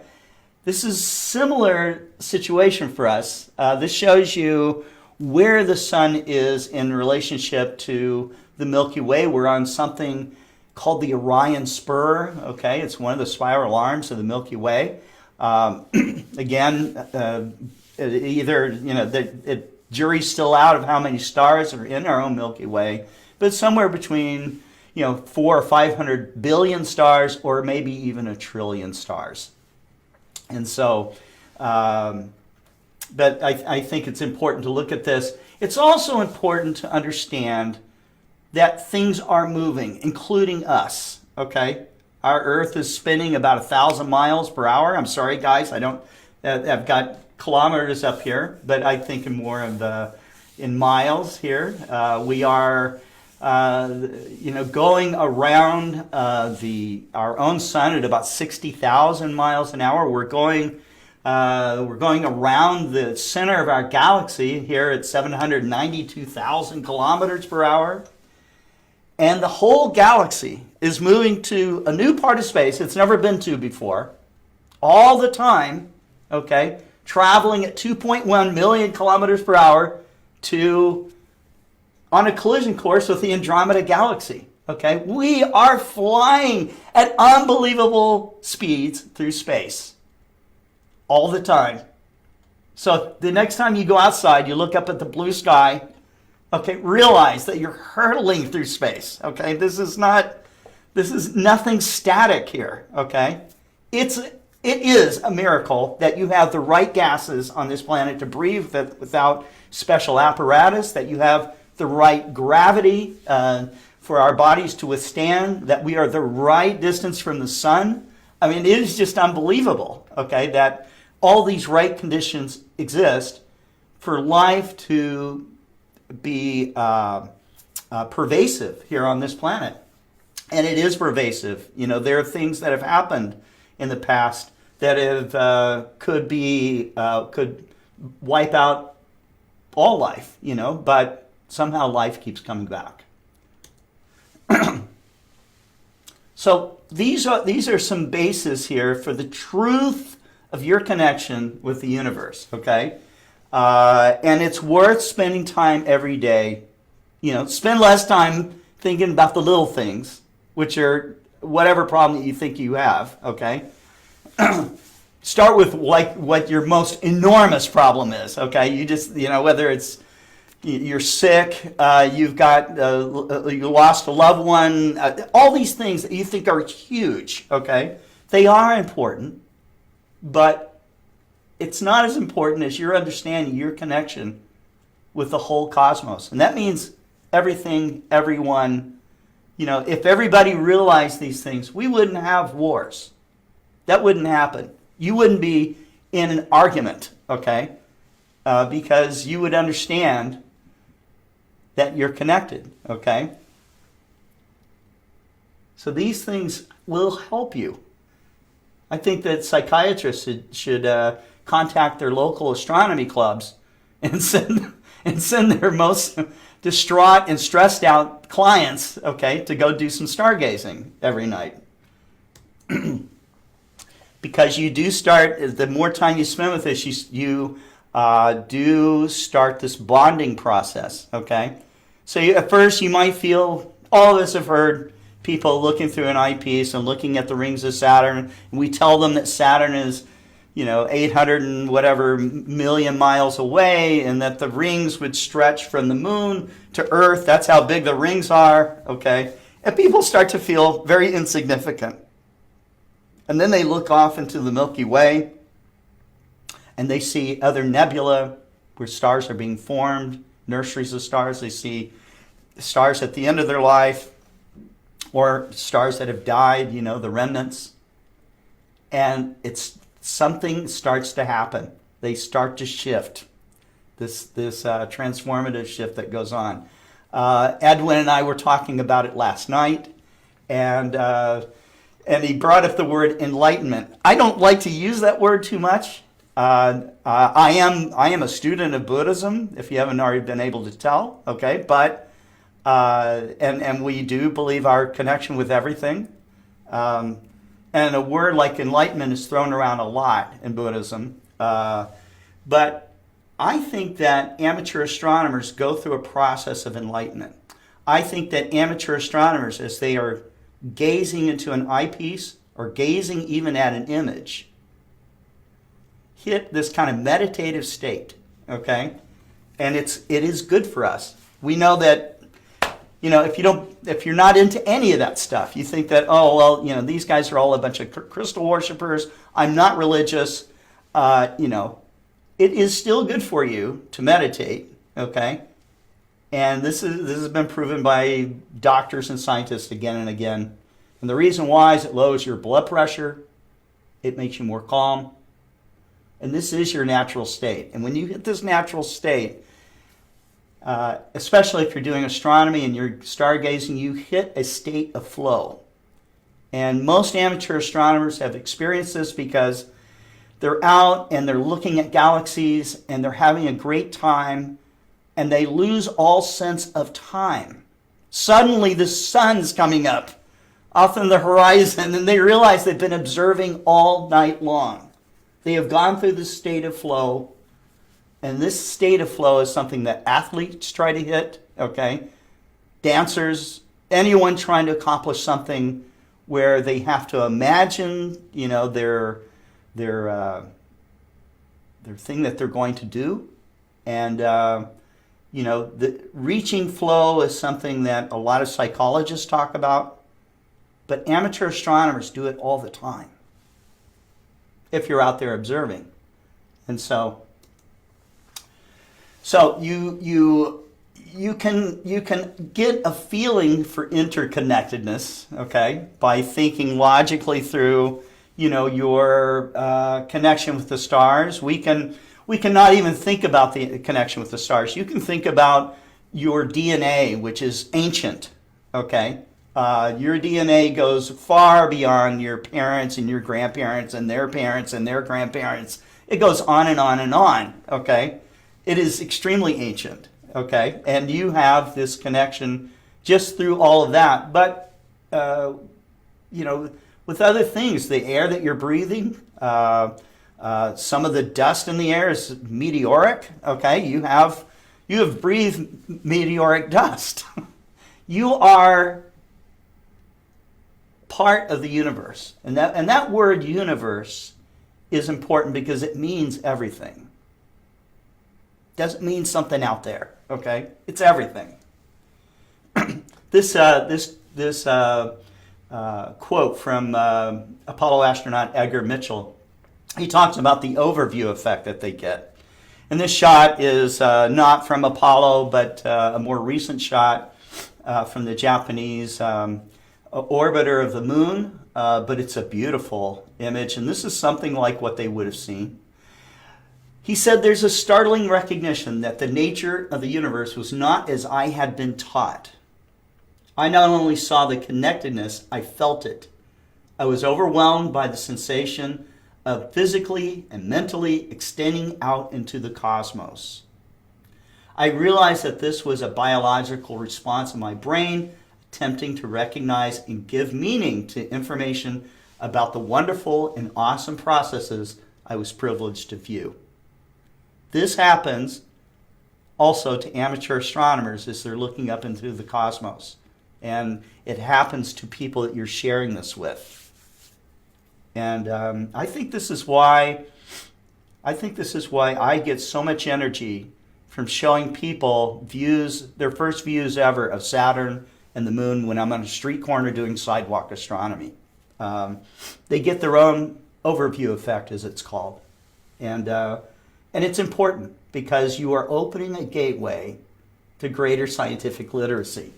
This is a similar situation for us. This shows you where the sun is in relationship to the Milky Way. We're on something called the Orion Spur, okay? It's one of the spiral arms of the Milky Way. Again, the jury's still out of how many stars are in our own Milky Way, but somewhere between 400 or 500 billion stars, or maybe even a trillion stars. And so, but I think it's important to look at this. It's also important to understand that things are moving, including us, okay? Our Earth is spinning about 1,000 miles per hour. I'm sorry, guys, I've got kilometers up here, but I think more of in miles here. We are going around our own sun at about 60,000 miles an hour. We're going around the center of our galaxy here at 792,000 kilometers per hour. And the whole galaxy is moving to a new part of space it's never been to before, all the time, okay, traveling at 2.1 million kilometers per hour on a collision course with the Andromeda Galaxy. Okay, we are flying at unbelievable speeds through space all the time. So the next time you go outside, you look up at the blue sky, okay, realize that you're hurtling through space. Okay, this is nothing static here. Okay, it is a miracle that you have the right gases on this planet to breathe without special apparatus, that you have the right gravity for our bodies to withstand, that we are the right distance from the sun. I mean, it is just unbelievable, okay, that all these right conditions exist for life to be pervasive here on this planet. And it is pervasive. There are things that have happened in the past that could wipe out all life, but somehow life keeps coming back. So these are some bases here for the truth of your connection with the universe, okay? And it's worth spending time every day. Spend less time thinking about the little things, which are whatever problem that you think you have, okay? Start with what your most enormous problem is, okay? You just, whether it's you're sick, you've got, you lost a loved one, all these things that you think are huge, okay? They are important, but it's not as important as your understanding your connection with the whole cosmos. And that means everything, everyone. If everybody realized these things, we wouldn't have wars. That wouldn't happen. You wouldn't be in an argument, okay? Because you would understand that you're connected, okay? So these things will help you. I think that psychiatrists should contact their local astronomy clubs and send their most distraught and stressed out clients, okay, to go do some stargazing every night. Because you do start, the more time you spend with this, you do start this bonding process, okay? So at first you might feel, all of us have heard people looking through an eyepiece and looking at the rings of Saturn, and we tell them that Saturn is 800 and whatever million miles away, and that the rings would stretch from the moon to Earth. That's how big the rings are, okay? And people start to feel very insignificant. And then they look off into the Milky Way, and they see other nebula where stars are being formed, nurseries of stars. They see stars at the end of their life, or stars that have died, the remnants. And something starts to happen. They start to shift. This transformative shift that goes on. Edwin and I were talking about it last night, and he brought up the word enlightenment. I don't like to use that word too much. I am a student of Buddhism, if you haven't already been able to tell, okay? But and we do believe our connection with everything. And a word like enlightenment is thrown around a lot in Buddhism. But I think that amateur astronomers go through a process of enlightenment. I think that amateur astronomers, as they are gazing into an eyepiece or gazing even at an image, hit this kind of meditative state, okay? And it is good for us. We know that, if you're not into any of that stuff, you think that, these guys are all a bunch of crystal worshipers, I'm not religious, it is still good for you to meditate, okay? And this has been proven by doctors and scientists again and again. And the reason why is it lowers your blood pressure, it makes you more calm, and this is your natural state. And when you hit this natural state, especially if you're doing astronomy and you're stargazing, you hit a state of flow. And most amateur astronomers have experienced this because they're out and they're looking at galaxies and they're having a great time, and they lose all sense of time. Suddenly the sun's coming up off on the horizon, and they realize they've been observing all night long. They have gone through this state of flow, and this state of flow is something that athletes try to hit, okay? Dancers, anyone trying to accomplish something where they have to imagine, their thing that they're going to do. And, the reaching flow is something that a lot of psychologists talk about, but amateur astronomers do it all the time if you're out there observing. And so you can get a feeling for interconnectedness, okay, by thinking logically through, your connection with the stars. We can not even think about the connection with the stars. You can think about your DNA, which is ancient, okay? Your DNA goes far beyond your parents and your grandparents and their parents and their grandparents. It goes on and on and on, okay? It is extremely ancient, okay? And you have this connection just through all of that. But, you know, with other things, the air that you're breathing, some of the dust in the air is meteoric, okay? You have breathed meteoric dust. You are part of the universe. And that word universe is important because it means everything. Doesn't mean something out there, okay? It's everything. This quote from Apollo astronaut Edgar Mitchell, he talks about the overview effect that they get. And this shot is not from Apollo, but a more recent shot from the Japanese orbiter of the moon. But it's a beautiful image, and this is something like what they would have seen. He said, "There's a startling recognition that the nature of the universe was not as I had been taught. I not only saw the connectedness, I felt it. I was overwhelmed by the sensation of physically and mentally extending out into the cosmos. I realized that this was a biological response in my brain, attempting to recognize and give meaning to information about the wonderful and awesome processes I was privileged to view. This happens also to amateur astronomers as they're looking up into the cosmos. And it happens to people that you're sharing this with. And I think this is why I get so much energy from showing people their first views ever of Saturn and the moon when I'm on a street corner doing sidewalk astronomy. They get their own overview effect, as it's called. And it's important because you are opening a gateway to greater scientific literacy.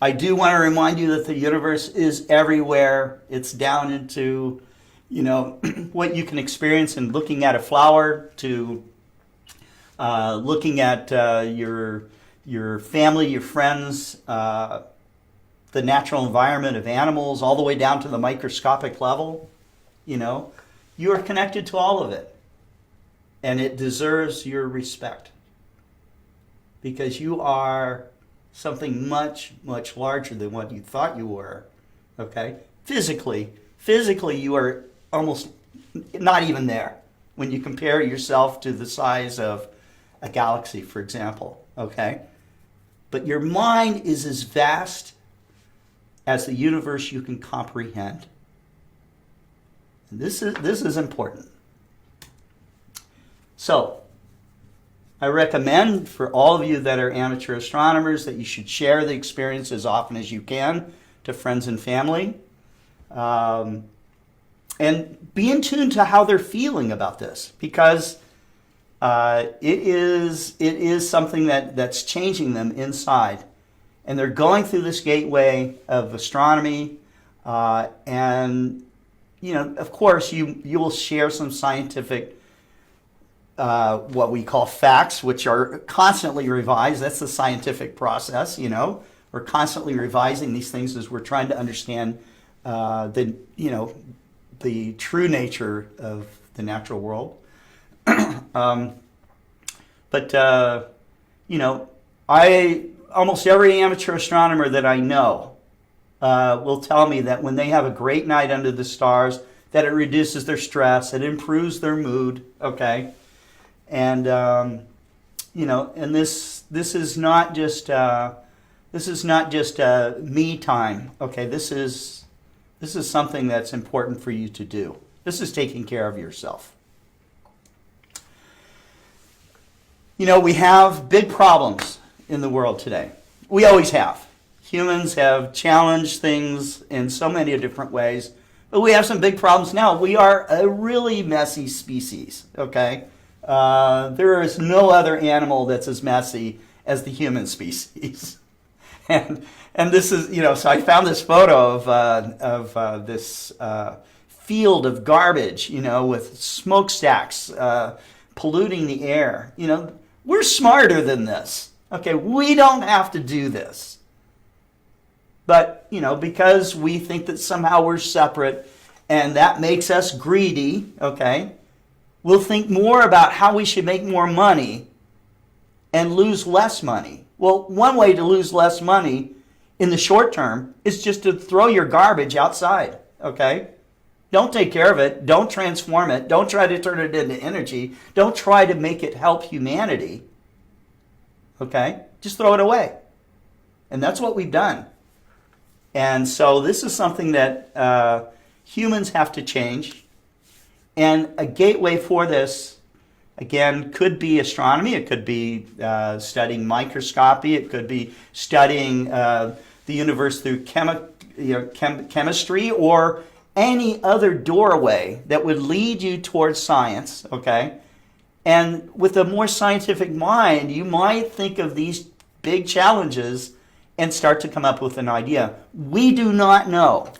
I do want to remind you that the universe is everywhere. It's down into, you know, what you can experience in looking at a flower, to looking at your family, your friends, the natural environment of animals, all the way down to the microscopic level. You know, you are connected to all of it. And it deserves your respect because you are something much, much larger than what you thought you were, okay? Physically, you are almost not even there when you compare yourself to the size of a galaxy, for example, okay? But your mind is as vast as the universe you can comprehend. And this is important. So, I recommend for all of you that are amateur astronomers that you should share the experience as often as you can to friends and family. And be in tune to how they're feeling about this, because it is something that's changing them inside. And they're going through this gateway of astronomy. And, you know, of course, you will share some scientific what we call facts, which are constantly revised. That's the scientific process, you know. We're constantly revising these things as we're trying to understand the true nature of the natural world. Almost every amateur astronomer that I know will tell me that when they have a great night under the stars, that it reduces their stress, it improves their mood, okay? And and this is not just me time. Okay, this is something that's important for you to do. This is taking care of yourself. You know, we have big problems in the world today. We always have. Humans have challenged things in so many different ways, but we have some big problems now. We are a really messy species, okay? There is no other animal that's as messy as the human species. And this is, you know, so I found this photo of this field of garbage, you know, with smokestacks polluting the air. You know, we're smarter than this. Okay, we don't have to do this. But, you know, because we think that somehow we're separate and that makes us greedy, okay, We'll think more about how we should make more money and lose less money. Well, one way to lose less money in the short term is just to throw your garbage outside, okay? Don't take care of it. Don't transform it. Don't try to turn it into energy. Don't try to make it help humanity, okay? Just throw it away. And that's what we've done. And so this is something that humans have to change. And a gateway for this, again, could be astronomy. It could be studying microscopy. It could be studying the universe through chemistry, or any other doorway that would lead you towards science, okay? And with a more scientific mind, you might think of these big challenges and start to come up with an idea. We do not know.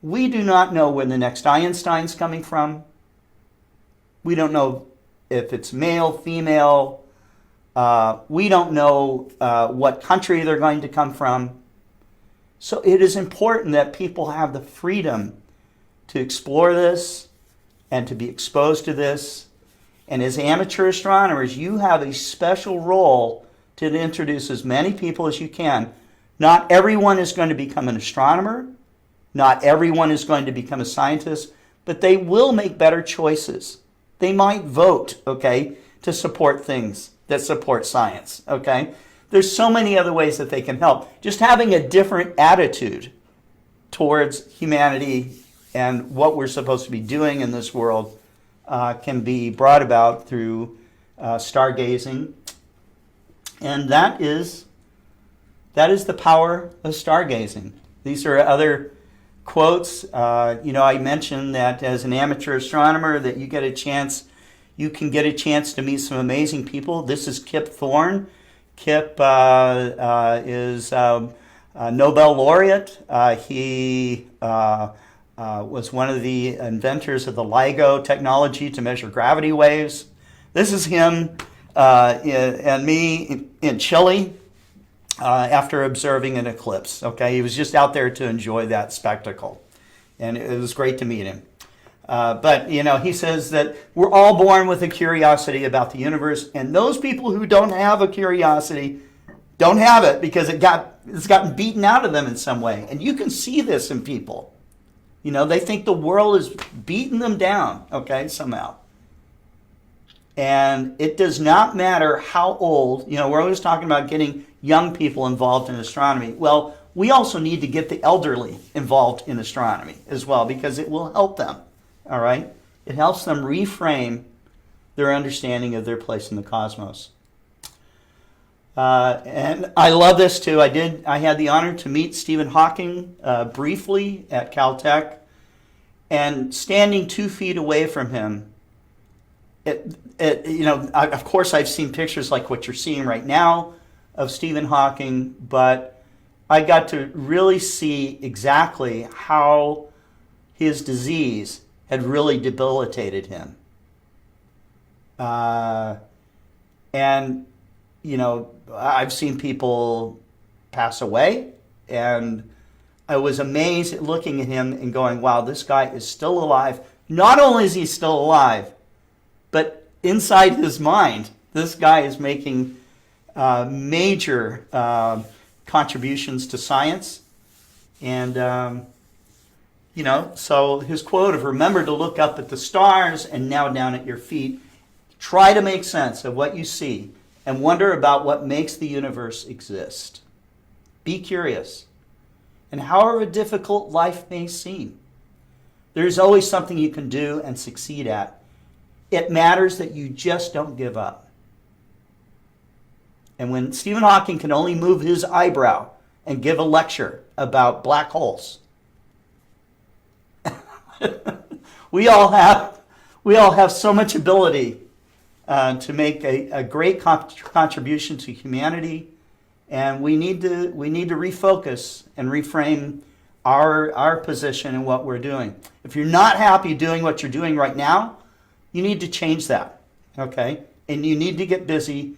We do not know where the next Einstein's coming from. We don't know if it's male, female. We don't know what country they're going to come from. So it is important that people have the freedom to explore this and to be exposed to this. And as amateur astronomers, you have a special role to introduce as many people as you can. Not everyone is going to become an astronomer. Not everyone is going to become a scientist, but they will make better choices. They might vote, okay, to support things that support science, okay? There's so many other ways that they can help. Just having a different attitude towards humanity and what we're supposed to be doing in this world can be brought about through stargazing. And that is the power of stargazing. These are other quotes. I mentioned that as an amateur astronomer that you can get a chance to meet some amazing people. This is Kip Thorne. Kip is a Nobel laureate. He was one of the inventors of the LIGO technology to measure gravity waves. This is him and me in Chile after observing an eclipse. Okay, he was just out there to enjoy that spectacle, and it was great to meet him. But he says that we're all born with a curiosity about the universe, and those people who don't have a curiosity don't have it because it's gotten beaten out of them in some way. And you can see this in people. They think the world is beating them down, okay, somehow. And it does not matter how old. We're always talking about getting young people involved in astronomy. Well, we also need to get the elderly involved in astronomy as well, because it will help them. All right? It helps them reframe their understanding of their place in the cosmos. And I love this too. I had the honor to meet Stephen Hawking briefly at Caltech, and standing 2 feet away from him, of course I've seen pictures like what you're seeing right now of Stephen Hawking, but I got to really see exactly how his disease had really debilitated him. And I've seen people pass away, and I was amazed at looking at him and going, wow, this guy is still alive. Not only is he still alive, but inside his mind, this guy is making major contributions to science. And, so his quote of remember to look up at the stars and now down at your feet, try to make sense of what you see and wonder about what makes the universe exist. Be curious. And however difficult life may seem, there's always something you can do and succeed at. It matters that you just don't give up. And when Stephen Hawking can only move his eyebrow and give a lecture about black holes, we all have so much ability to make a great contribution to humanity, and we need to refocus and reframe our position and what we're doing. If you're not happy doing what you're doing right now, you need to change that, okay? And you need to get busy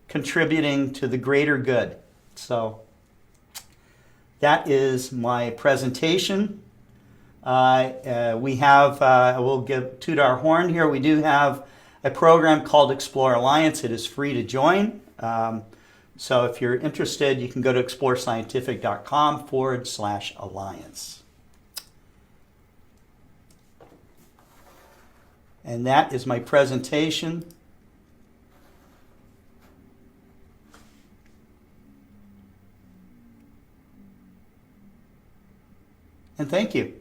contributing to the greater good. So that is my presentation. We have, we'll toot our horn here. We do have a program called Explore Alliance. It is free to join. So if you're interested, you can go to explorescientific.com/alliance. And that is my presentation. And thank you.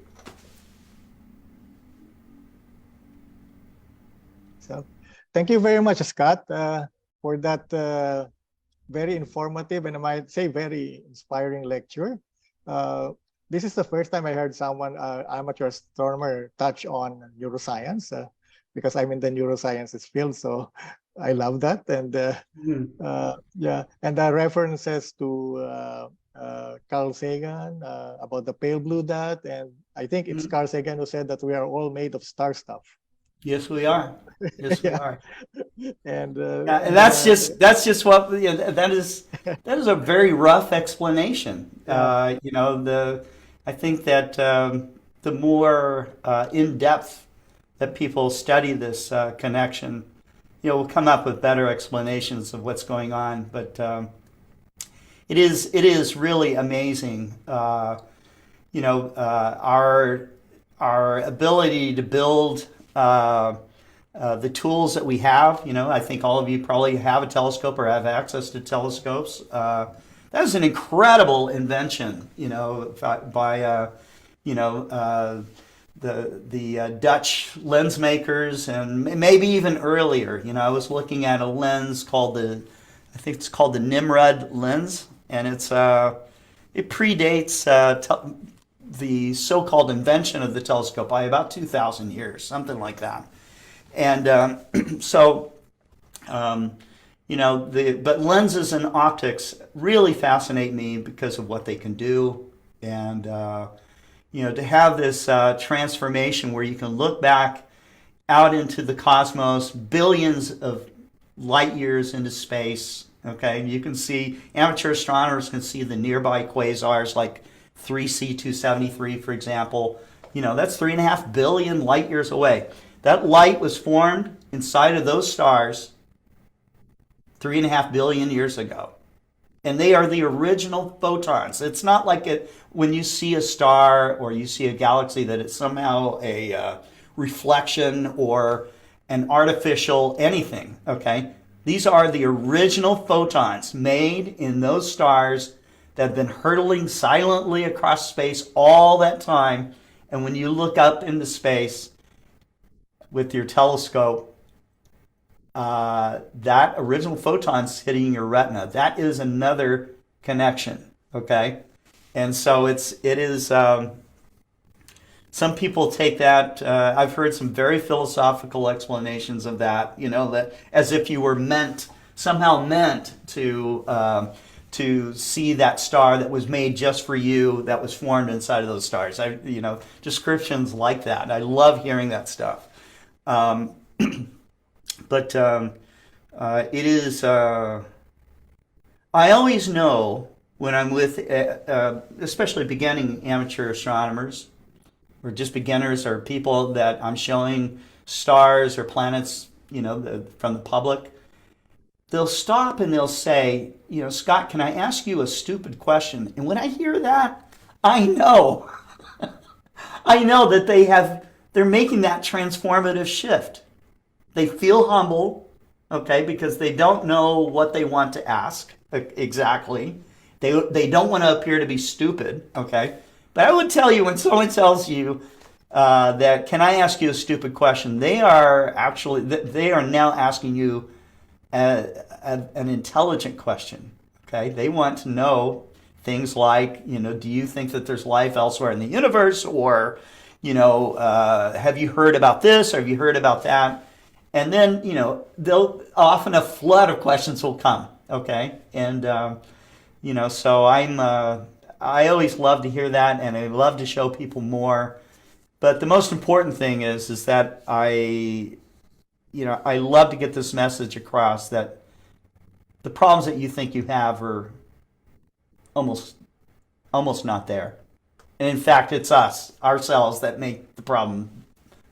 So, thank you very much, Scott, for that very informative and I might say very inspiring lecture. This is the first time I heard someone, amateur astronomer, touch on neuroscience because I'm in the neurosciences field, so I love that. And yeah, and the references to Carl Sagan about the pale blue dot, and I think it's Carl Sagan who said that we are all made of star stuff. Yes, we are. Yes, we are. And that's just what that is. That is a very rough explanation. I think that the more in depth that people study this connection, we'll come up with better explanations of what's going on. But it is really amazing. Our ability to build the tools that we have. I think all of you probably have a telescope or have access to telescopes. That was an incredible invention, by the Dutch lens makers, and maybe even earlier. I was looking at a lens called I think it's called the Nimrod lens, and it predates the so-called invention of the telescope by about 2,000 years, something like that. And but lenses and optics really fascinate me because of what they can do. And, to have this transformation where you can look back out into the cosmos, billions of light years into space, okay? You can see, amateur astronomers can see the nearby quasars like 3C273, for example. That's 3.5 billion light years away. That light was formed inside of those stars 3.5 billion years ago. And they are the original photons. It's not like when you see a star or you see a galaxy that it's somehow a reflection or an artificial anything, okay? These are the original photons made in those stars that have been hurtling silently across space all that time. And when you look up into space with your telescope, that original photon's hitting your retina. That is another connection, okay? And so it is, some people take that, I've heard some very philosophical explanations of that, that as if you were somehow meant to see that star that was made just for you, that was formed inside of those stars. Descriptions like that. I love hearing that stuff. But it is, I always know when I'm with, especially beginning amateur astronomers, or just beginners, or people that I'm showing stars or planets, from the public, they'll stop and they'll say, Scott, can I ask you a stupid question? And when I hear that, I know, I know that they're making that transformative shift. They feel humble, okay, because they don't know what they want to ask exactly. They don't want to appear to be stupid, okay? But I would tell you, when someone tells you that, can I ask you a stupid question, they are now asking you an intelligent question, okay? They want to know things like, do you think that there's life elsewhere in the universe? Or, have you heard about this? Or have you heard about that? And then, they'll often a flood of questions will come, okay? And, so I always love to hear that, and I love to show people more. But the most important thing is that I love to get this message across that the problems that you think you have are almost not there. And in fact, it's us, ourselves, that make the problem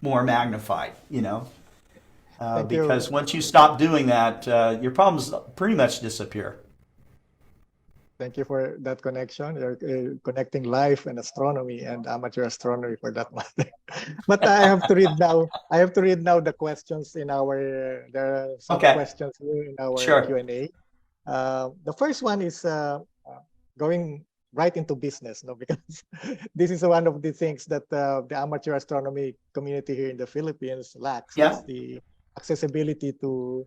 more magnified, Thank because you. once you stop doing that, your problems pretty much disappear. Thank you for that connection. You're connecting life and astronomy and amateur astronomy for that matter. But I have to read now. I have to read now the questions in our. There are some Okay, questions here in our sure. Q&A. The first one is going right into business, no, because this is one of the things that the amateur astronomy community here in the Philippines lacks Yeah, is the accessibility to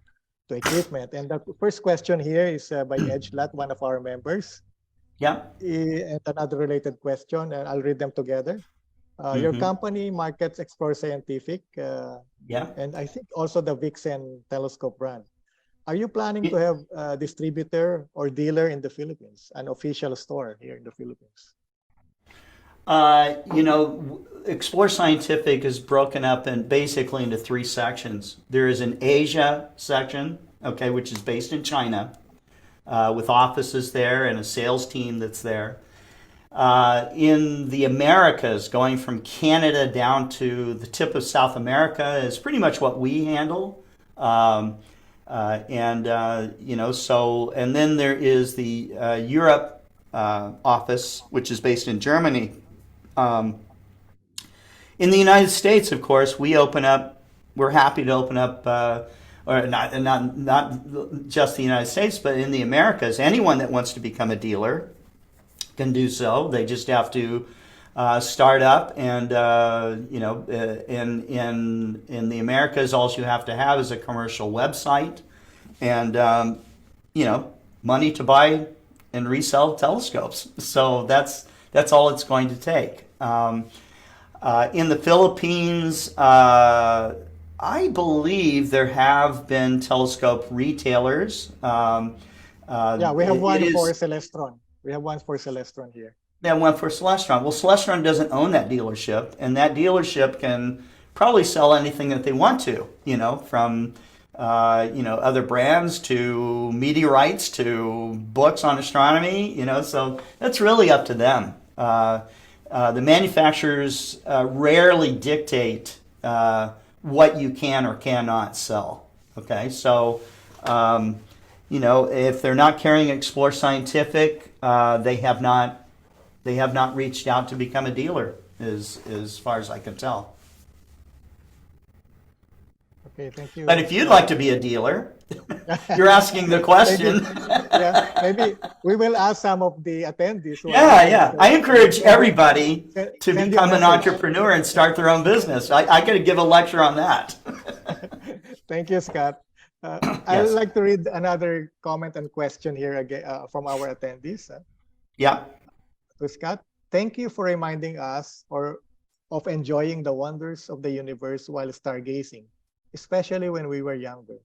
equipment. And the first question here is by Edgelat, one of our members, yeah. and another related question, and I'll read them together. Your Hmm. company markets Explore Scientific, Yeah. and I think also the Vixen telescope brand. Are you planning to have a distributor or dealer in the Philippines, an official store here in the Philippines? Explore Scientific is broken up basically into three sections. There is an Asia section, okay, which is based in China, with offices there and a sales team that's there. In the Americas, going from Canada down to the tip of South America is pretty much what we handle. And then there is the Europe office, which is based in Germany. In the United States, of course, we're happy to open up, or not just the United States, but in the Americas, anyone that wants to become a dealer can do so. They just have to start up, and in the Americas, all you have to have is a commercial website, and money to buy and resell telescopes. So that's all it's going to take. In the Philippines, I believe there have been telescope retailers. Yeah, we have one it for is Celestron. We have one for Celestron here. That one for Celestron. Well, Celestron doesn't own that dealership, and that dealership can probably sell anything that they want to, from other brands to meteorites to books on astronomy, so that's really up to them. The manufacturers rarely dictate what you can or cannot sell. Okay, so if they're not carrying Explore Scientific, they have not reached out to become a dealer, as far as I can tell. Okay, thank you. But if you'd like to be a dealer, you're asking the question. Maybe we will ask some of the attendees. Yeah. I encourage everybody to send you a become an message. entrepreneur and start their own business. I got to give a lecture on that. Thank you, Scott. I'd Yes. like to read another comment and question here again from our attendees. Yeah. To Scott, thank you for reminding us of enjoying the wonders of the universe while stargazing, especially when we were younger.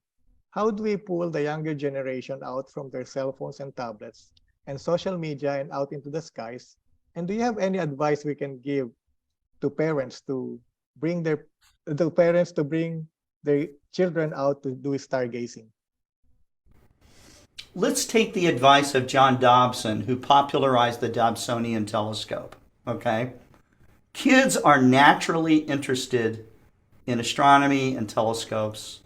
How do we pull the younger generation out from their cell phones and tablets and social media and out into the skies? And do you have any advice we can give to parents to bring their children out to do stargazing? Let's take the advice of John Dobson, who popularized the Dobsonian telescope. Okay? Kids are naturally interested in astronomy and telescopes.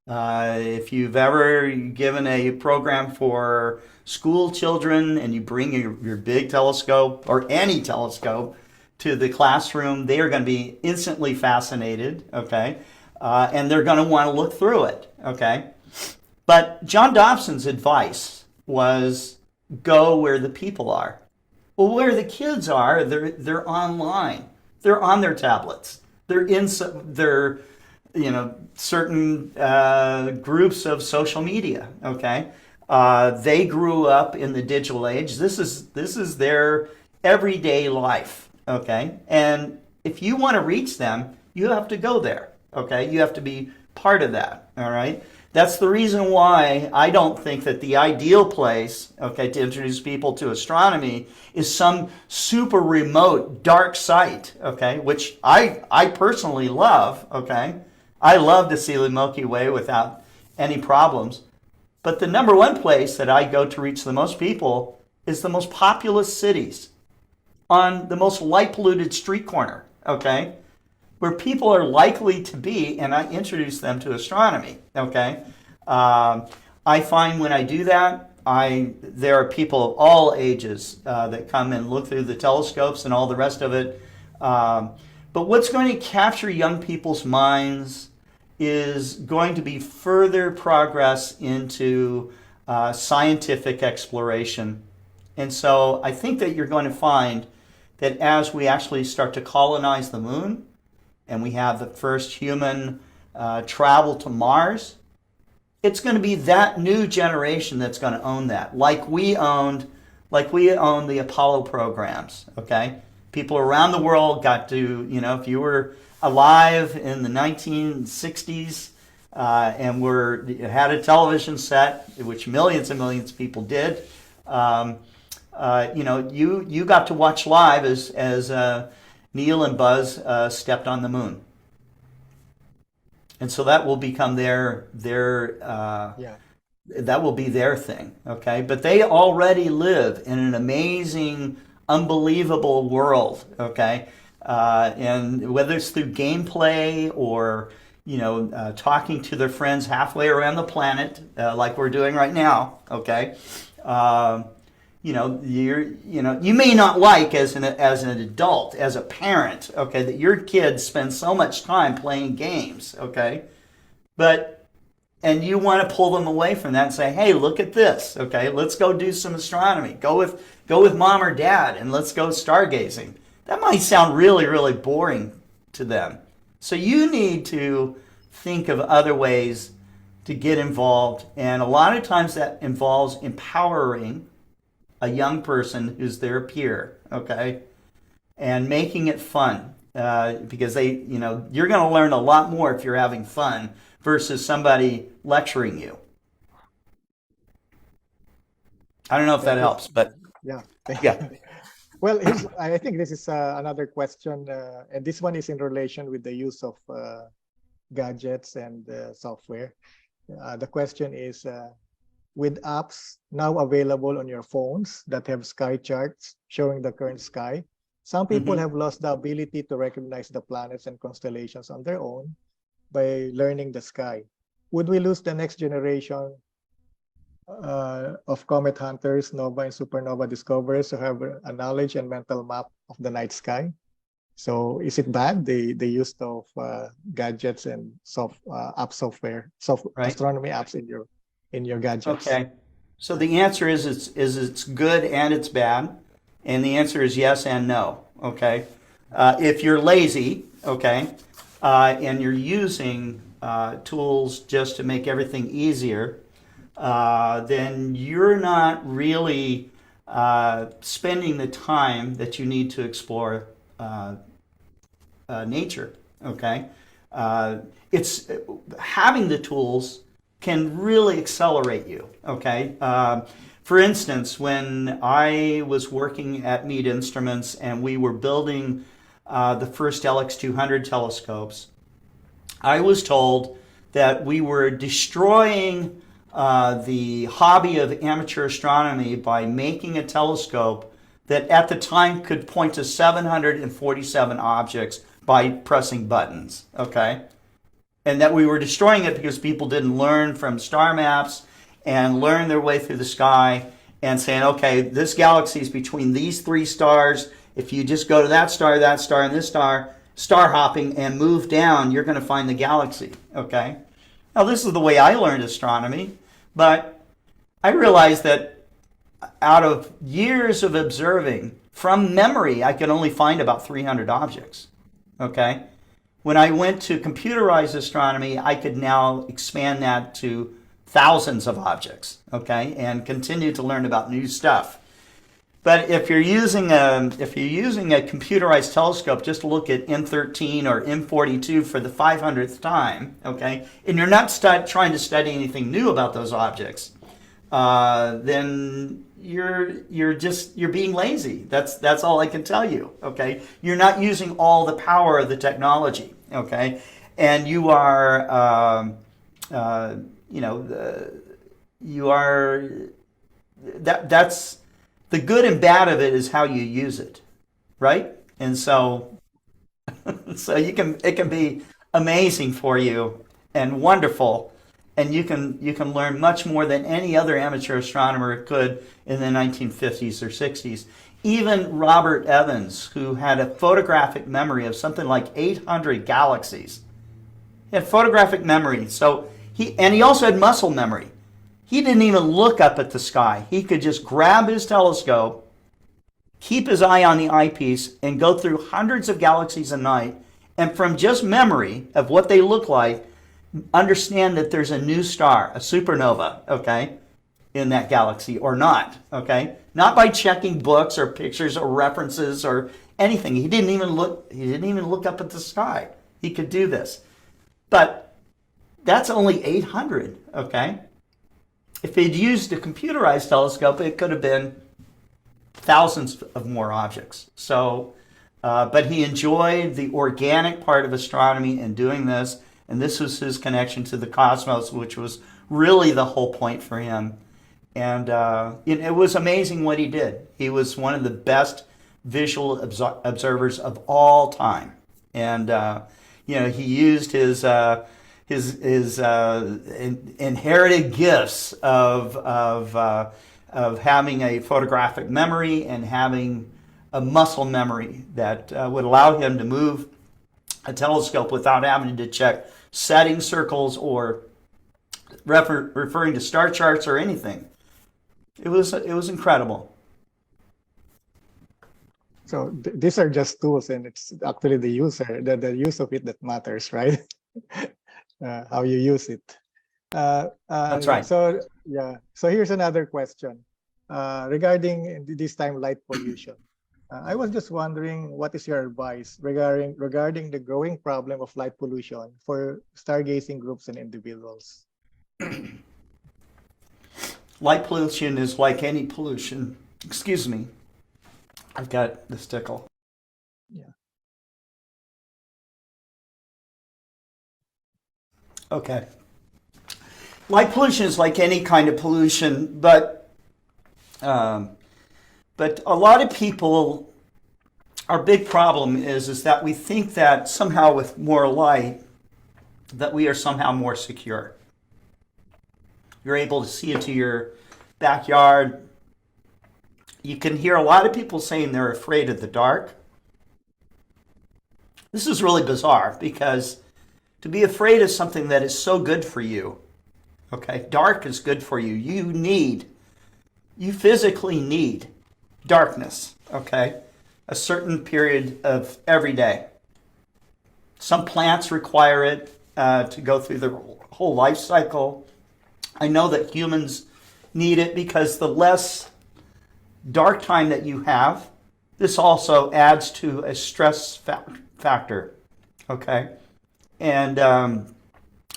If you've ever given a program for school children and you bring your big telescope or any telescope to the classroom, they are going to be instantly fascinated, okay? And they're going to want to look through it, okay? But John Dobson's advice was go where the people are. Well, where the kids are, they're online. They're on their tablets. They're in certain groups of social media. Okay, they grew up in the digital age. This is their everyday life. Okay, and if you want to reach them, you have to go there. Okay, you have to be part of that. All right. That's the reason why I don't think that the ideal place, okay, to introduce people to astronomy is some super remote dark site, okay, which I personally love, okay. I love to see the Milky Way without any problems. But the number one place that I go to reach the most people is the most populous cities. on the most light polluted street corner, okay, where people are likely to be, and I introduce them to astronomy, okay. I find when I do that, there are people of all ages that come and look through the telescopes and all the rest of it. But what's going to capture young people's minds is going to be further progress into scientific exploration. And so I think that you're going to find that as we actually start to colonize the moon and we have the first human travel to Mars, it's going to be that new generation that's going to own that, like we owned the Apollo programs, okay? People around the world got to, if you were alive in the 1960s and had a television set, which millions and millions of people did, you got to watch live as Neil and Buzz stepped on the moon. And so that will become that will be their thing, okay? But they already live in an amazing, unbelievable world, okay? And whether it's through gameplay or talking to their friends halfway around the planet, like we're doing right now, okay? You may not like as an adult, as a parent, okay, that your kids spend so much time playing games, okay, and you want to pull them away from that and say, hey, look at this, okay, let's go do some astronomy. Go with mom or dad and let's go stargazing. That might sound really, really boring to them. So you need to think of other ways to get involved, and a lot of times that involves empowering a young person who's their peer, okay, and making it fun, because you're going to learn a lot more if you're having fun versus somebody lecturing you. I don't know if that helps, but Yeah. yeah. Well, I think this is another question, and this one is in relation with the use of gadgets and software. The question is, with apps now available on your phones that have sky charts showing the current sky, some people have lost the ability to recognize the planets and constellations on their own by learning the sky. Would we lose the next generation of comet hunters, nova and supernova discoverers who have a knowledge and mental map of the night sky? So is it bad, the use of gadgets and app software, Right. astronomy apps in your gadgets? Okay. So the answer is it's good and it's bad, and the answer is yes and no. Okay. If you're lazy, okay, and you're using tools just to make everything easier, then you're not really spending the time that you need to explore nature. Okay. It's having the tools can really accelerate you, okay? For instance, when I was working at Mead Instruments and we were building the first LX200 telescopes, I was told that we were destroying the hobby of amateur astronomy by making a telescope that at the time could point to 747 objects by pressing buttons, okay? And that we were destroying it because people didn't learn from star maps and learn their way through the sky and saying, okay, this galaxy is between these three stars. If you just go to that star, and this star hopping and move down, you're going to find the galaxy, okay? Now, this is the way I learned astronomy, but I realized that out of years of observing, from memory, I could only find about 300 objects, okay? When I went to computerized astronomy, I could now expand that to thousands of objects, okay, and continue to learn about new stuff. But if you're using a computerized telescope just to look at M13 or M42 for the 500th time, okay, and you're not trying to study anything new about those objects, then you're being lazy. That's all I can tell you. Okay, you're not using all the power of the technology. Okay, and you are, that's the good and bad of it is how you use it. right? And so, so it can be amazing for you and wonderful, and you can learn much more than any other amateur astronomer could in the 1950s or 60s. Even Robert Evans, who had a photographic memory of something like 800 galaxies, he had photographic memory. So he also had muscle memory. He didn't even look up at the sky. He could just grab his telescope, keep his eye on the eyepiece, and go through hundreds of galaxies a night, and from just memory of what they look like, understand that there's a new star, a supernova, okay, in that galaxy or not, okay? Not by checking books or pictures or references or anything. He didn't even look up at the sky. He could do this. But that's only 800, okay? If he'd used a computerized telescope, it could have been thousands of more objects. So, but he enjoyed the organic part of astronomy and doing this, and this was his connection to the cosmos, which was really the whole point for him. And it was amazing what he did. He was one of the best visual observers of all time, and he used his inherited gifts of having a photographic memory and having a muscle memory that would allow him to move a telescope without having to check setting circles or referring to star charts or anything. It was incredible. So these are just tools, and it's actually the use of it that matters, right? How you use it. That's right. So here's another question regarding this time light pollution. I was just wondering, what is your advice regarding the growing problem of light pollution for stargazing groups and individuals? Light pollution is like any pollution. Excuse me. I've got this tickle. Yeah. Okay. Light pollution is like any kind of pollution, but a lot of people, our big problem is that we think that somehow with more light, that we are somehow more secure. You're able to see into your backyard. You can hear a lot of people saying they're afraid of the dark. This is really bizarre, because to be afraid of something that is so good for you, okay, dark is good for you. You physically need darkness, okay, a certain period of every day. Some plants require it to go through the whole life cycle. I know that humans need it because the less dark time that you have, this also adds to a stress factor, okay? And there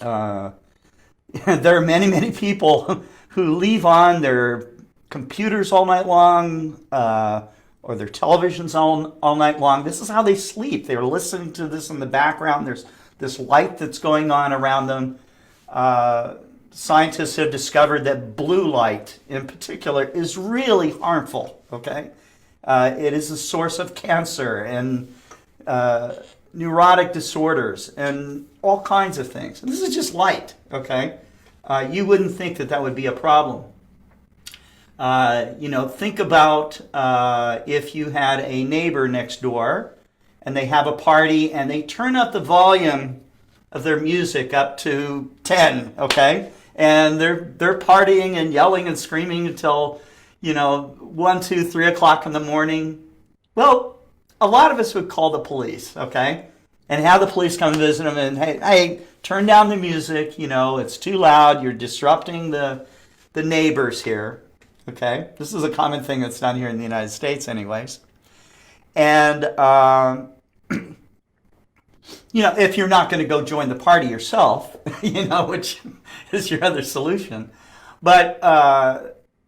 are many, many people who leave on their computers all night long or their televisions all night long. This is how they sleep. They're listening to this in the background. There's this light that's going on around them. Scientists have discovered that blue light in particular is really harmful, okay? It is a source of cancer and neurotic disorders and all kinds of things. And this is just light, okay? You wouldn't think that that would be a problem. Think about if you had a neighbor next door and they have a party and they turn up the volume of their music up to 10, okay? And they're partying and yelling and screaming until, 1, 2, 3 o'clock in the morning. Well, a lot of us would call the police, okay? And have the police come visit them and, hey, turn down the music, it's too loud, you're disrupting the neighbors here, okay? This is a common thing that's done here in the United States anyways. And, if you're not going to go join the party yourself, which is your other solution. But,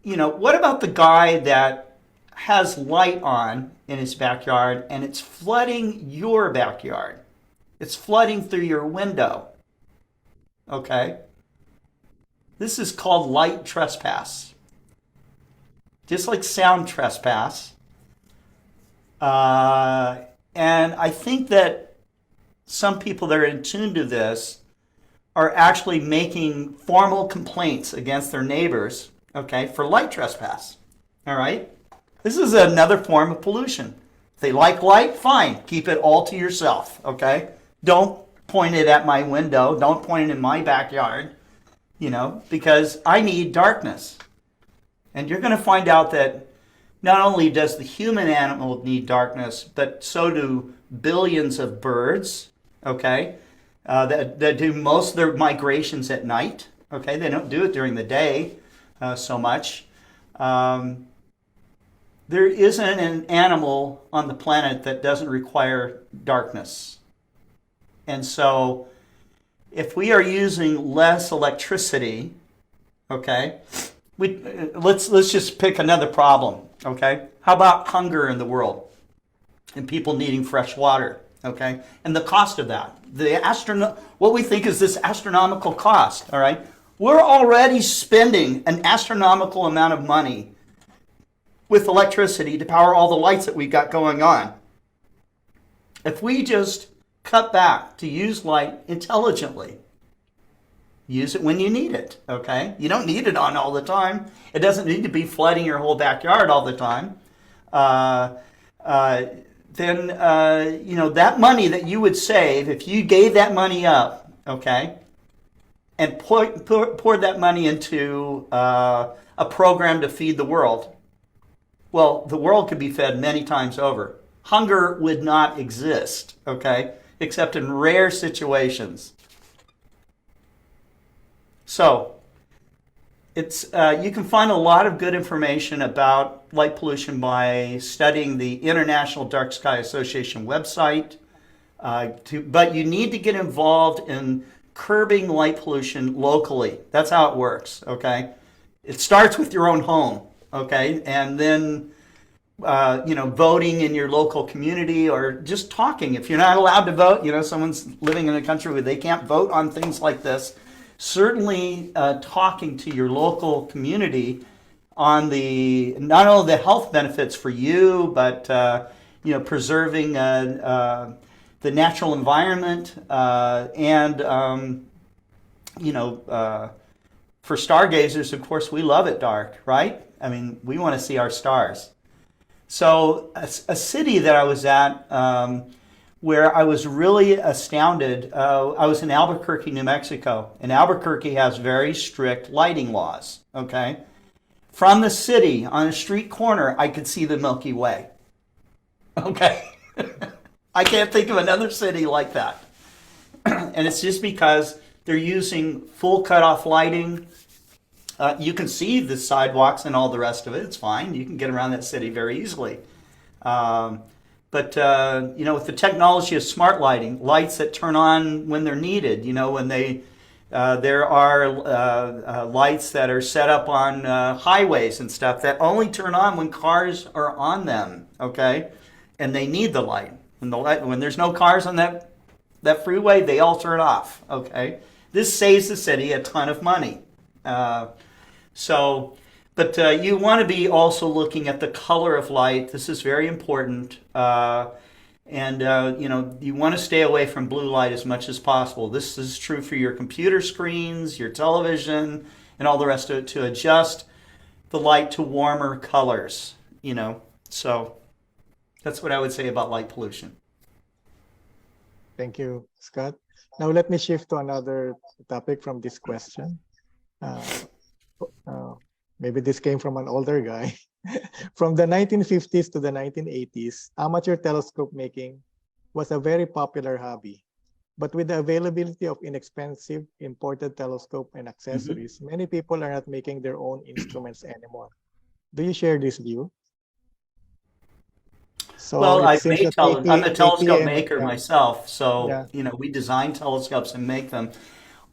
what about the guy that has light on in his backyard and it's flooding your backyard? It's flooding through your window. Okay? This is called light trespass. Just like sound trespass, And I think that some people that are in tune to this are actually making formal complaints against their neighbors, okay, for light trespass. All right? This is another form of pollution. If they like light, fine, keep it all to yourself, okay? Don't point it at my window, don't point it in my backyard, because I need darkness. And you're going to find out that not only does the human animal need darkness, but so do billions of birds, okay, that do most of their migrations at night, okay? They don't do it during the day so much. There isn't an animal on the planet that doesn't require darkness. And so if we are using less electricity, okay, let's just pick another problem, okay? How about hunger in the world and people needing fresh water, okay? And the cost of that. What we think is this astronomical cost, all right? We're already spending an astronomical amount of money with electricity to power all the lights that we've got going on. If we just cut back to use light intelligently, use it when you need it, okay? You don't need it on all the time. It doesn't need to be flooding your whole backyard all the time. Then that money that you would save, if you gave that money up, okay, and poured that money into a program to feed the world, well, the world could be fed many times over. Hunger would not exist, okay, except in rare situations. So, it's you can find a lot of good information about light pollution by studying the International Dark Sky Association website. But you need to get involved in curbing light pollution locally. That's how it works, okay? It starts with your own home, okay? And then, voting in your local community or just talking. If you're not allowed to vote, someone's living in a country where they can't vote on things like this, certainly talking to your local community on not only the health benefits for you, but preserving the natural environment and for stargazers, of course, we love it dark, right? I mean, we want to see our stars. So a city that I was at where I was really astounded. I was in Albuquerque, New Mexico, and Albuquerque has very strict lighting laws, okay? From the city, on a street corner, I could see the Milky Way, okay? I can't think of another city like that. And it's just because they're using full cutoff lighting. You can see the sidewalks and all the rest of it. It's fine. You can get around that city very easily. But with the technology of smart lighting, lights that turn on when they're needed, when there are lights that are set up on highways and stuff that only turn on when cars are on them, okay? And they need the light. When there's no cars on that freeway, they all turn off, okay? This saves the city a ton of money. But you want to be also looking at the color of light. This is very important. You want to stay away from blue light as much as possible. This is true for your computer screens, your television, and all the rest of it, to adjust the light to warmer colors, So that's what I would say about light pollution. Thank you, Scott. Now let me shift to another topic from this question. Maybe this came from an older guy. From the 1950s to the 1980s, amateur telescope making was a very popular hobby. But with the availability of inexpensive imported telescope and accessories, many people are not making their own instruments anymore. Do you share this view? So well, I'm a telescope AT maker myself, so we design telescopes and make them.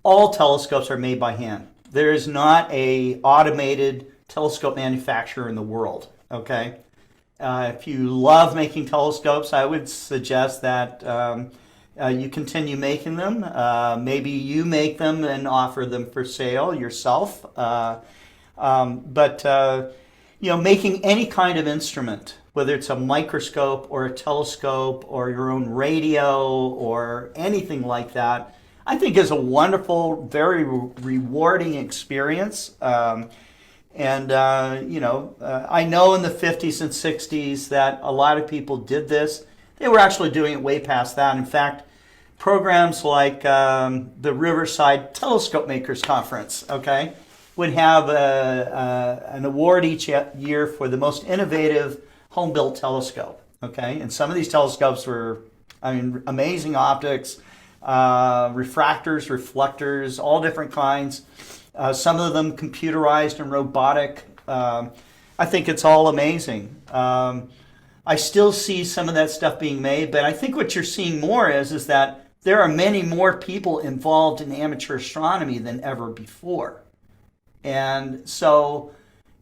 All telescopes are made by hand. There is not a automated telescope manufacturer in the world, okay? If you love making telescopes, I would suggest that you continue making them. Maybe you make them and offer them for sale yourself. Making any kind of instrument, whether it's a microscope or a telescope or your own radio or anything like that, I think is a wonderful, very rewarding experience. I know in the 50s and 60s that a lot of people did this. They were actually doing it way past that. In fact, programs like the Riverside Telescope Makers Conference, okay, would have an award each year for the most innovative home-built telescope, okay? And some of these telescopes were, amazing optics, refractors, reflectors, all different kinds. Some of them computerized and robotic. I think it's all amazing. I still see some of that stuff being made, but I think what you're seeing more is that there are many more people involved in amateur astronomy than ever before. And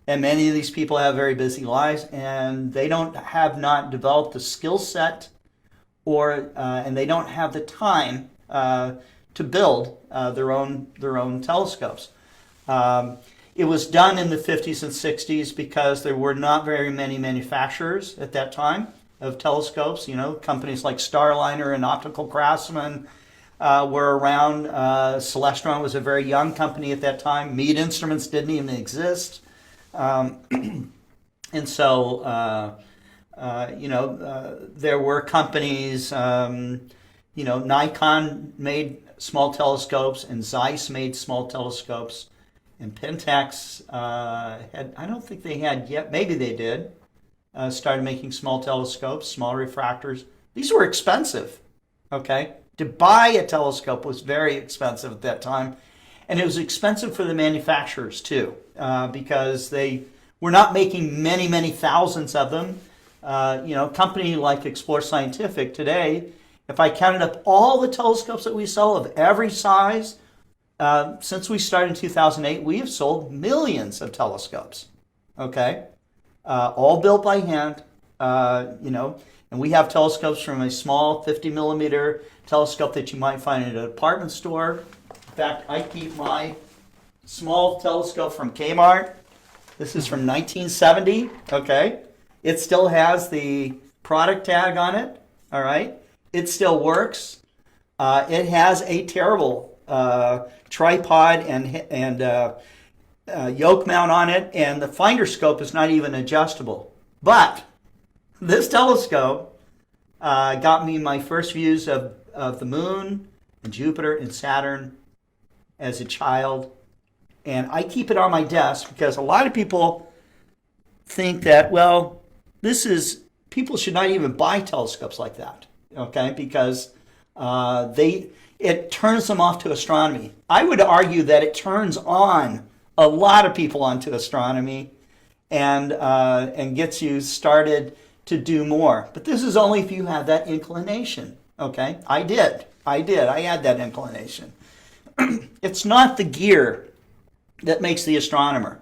many of these people have very busy lives, and they have not developed the skill set and they don't have the time to build their own telescopes. It was done in the 50s and 60s because there were not very many manufacturers at that time of telescopes. Companies like Starliner and Optical Craftsman were around. Celestron was a very young company at that time. Meade Instruments didn't even exist. There were companies, Nikon made small telescopes and Zeiss made small telescopes. And Pentax I don't think they had yet, maybe they did, started making small telescopes, small refractors. These were expensive, okay? To buy a telescope was very expensive at that time. And it was expensive for the manufacturers too, because they were not making many, many thousands of them. A company like Explore Scientific today, if I counted up all the telescopes that we sell of every size, since we started in 2008, we have sold millions of telescopes, okay? All built by hand, and we have telescopes from a small 50 millimeter telescope that you might find at a department store. In fact, I keep my small telescope from Kmart. This is from 1970, okay? It still has the product tag on it, all right? It still works. It has a terrible tripod and yoke mount on it, and the finder scope is not even adjustable. But this telescope got me my first views of the moon and Jupiter and Saturn as a child, and I keep it on my desk because a lot of people think that, well, people should not even buy telescopes like that, okay, because it turns them off to astronomy. I would argue that it turns on a lot of people onto astronomy and gets you started to do more. But this is only if you have that inclination, okay? I did. I had that inclination. It's not the gear that makes the astronomer.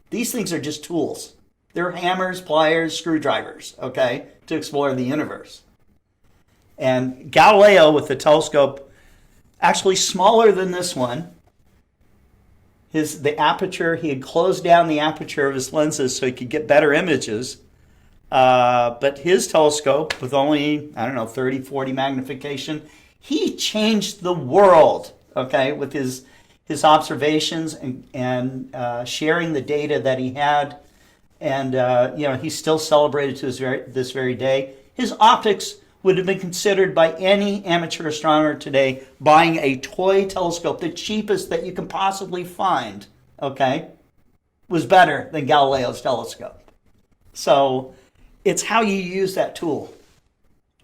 These things are just tools. They're hammers, pliers, screwdrivers, okay, to explore the universe. And Galileo, with the telescope actually smaller than this one, the aperture, he had closed down the aperture of his lenses so he could get better images. But his telescope, with only, 30, 40 magnification, he changed the world, okay, with his observations and sharing the data that he had. And, he's still celebrated to this very day. His optics would have been considered by any amateur astronomer today buying a toy telescope, the cheapest that you can possibly find, okay, was better than Galileo's telescope. So it's how you use that tool.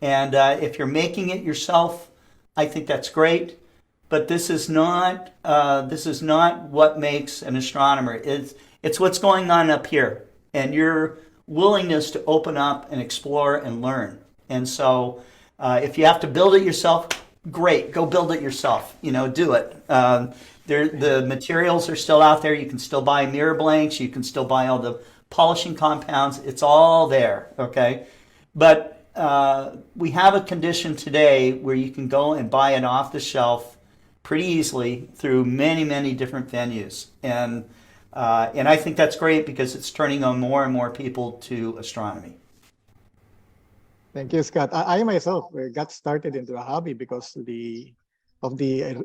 And if you're making it yourself, I think that's great. But this is not what makes an astronomer. It's what's going on up here, and your willingness to open up and explore and learn. And so if you have to build it yourself, great, go build it yourself. Do it. The materials are still out there. You can still buy mirror blanks. You can still buy all the polishing compounds. It's all there, okay? But we have a condition today where you can go and buy it off the shelf pretty easily through many, many different venues. And And I think that's great because it's turning on more and more people to astronomy. Thank you, Scott. I myself got started into a hobby because of the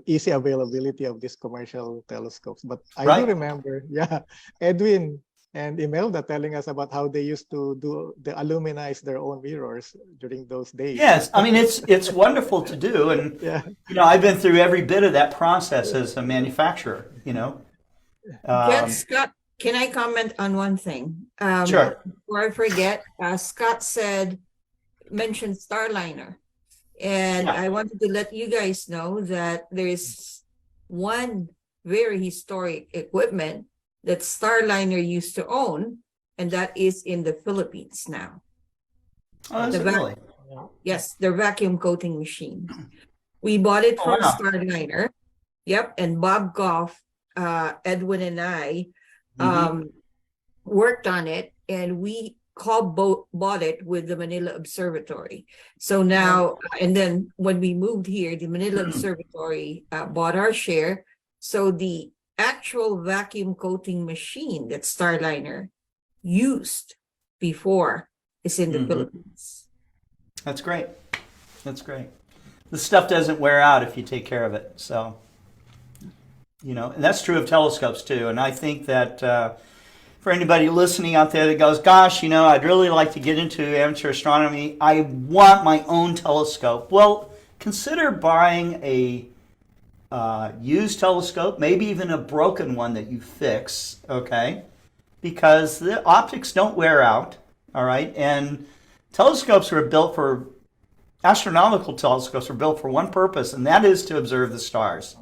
easy availability of these commercial telescopes. But I do Right. remember, yeah, Edwin and Imelda telling us about how they used to illuminize their own mirrors during those days. Yes, I mean it's wonderful to do, and Yeah. I've been through every bit of that process as a manufacturer. Yes, Scott, can I comment on one thing? Sure. Before I forget, Scott mentioned Starliner. And Yeah. I wanted to let you guys know that there is one very historic equipment that Starliner used to own, and that is in the Philippines now. Oh, is The it vac- really? Yes, the vacuum coating machine. We bought it Oh, from wow. Starliner. Yep, and Bob Goff, Edwin, and I Mhm. worked on it, and we bought it with the Manila Observatory. So now, and then when we moved here, the Manila Observatory bought our share. So the actual vacuum coating machine that Starliner used before is in the Mhm. Philippines. That's great. That's great. The stuff doesn't wear out if you take care of it. So, and that's true of telescopes too. And I think that for anybody listening out there that goes, gosh, I'd really like to get into amateur astronomy. I want my own telescope. Well, consider buying a used telescope, maybe even a broken one that you fix, okay? Because the optics don't wear out, all right? And astronomical telescopes are built for one purpose, and that is to observe the stars.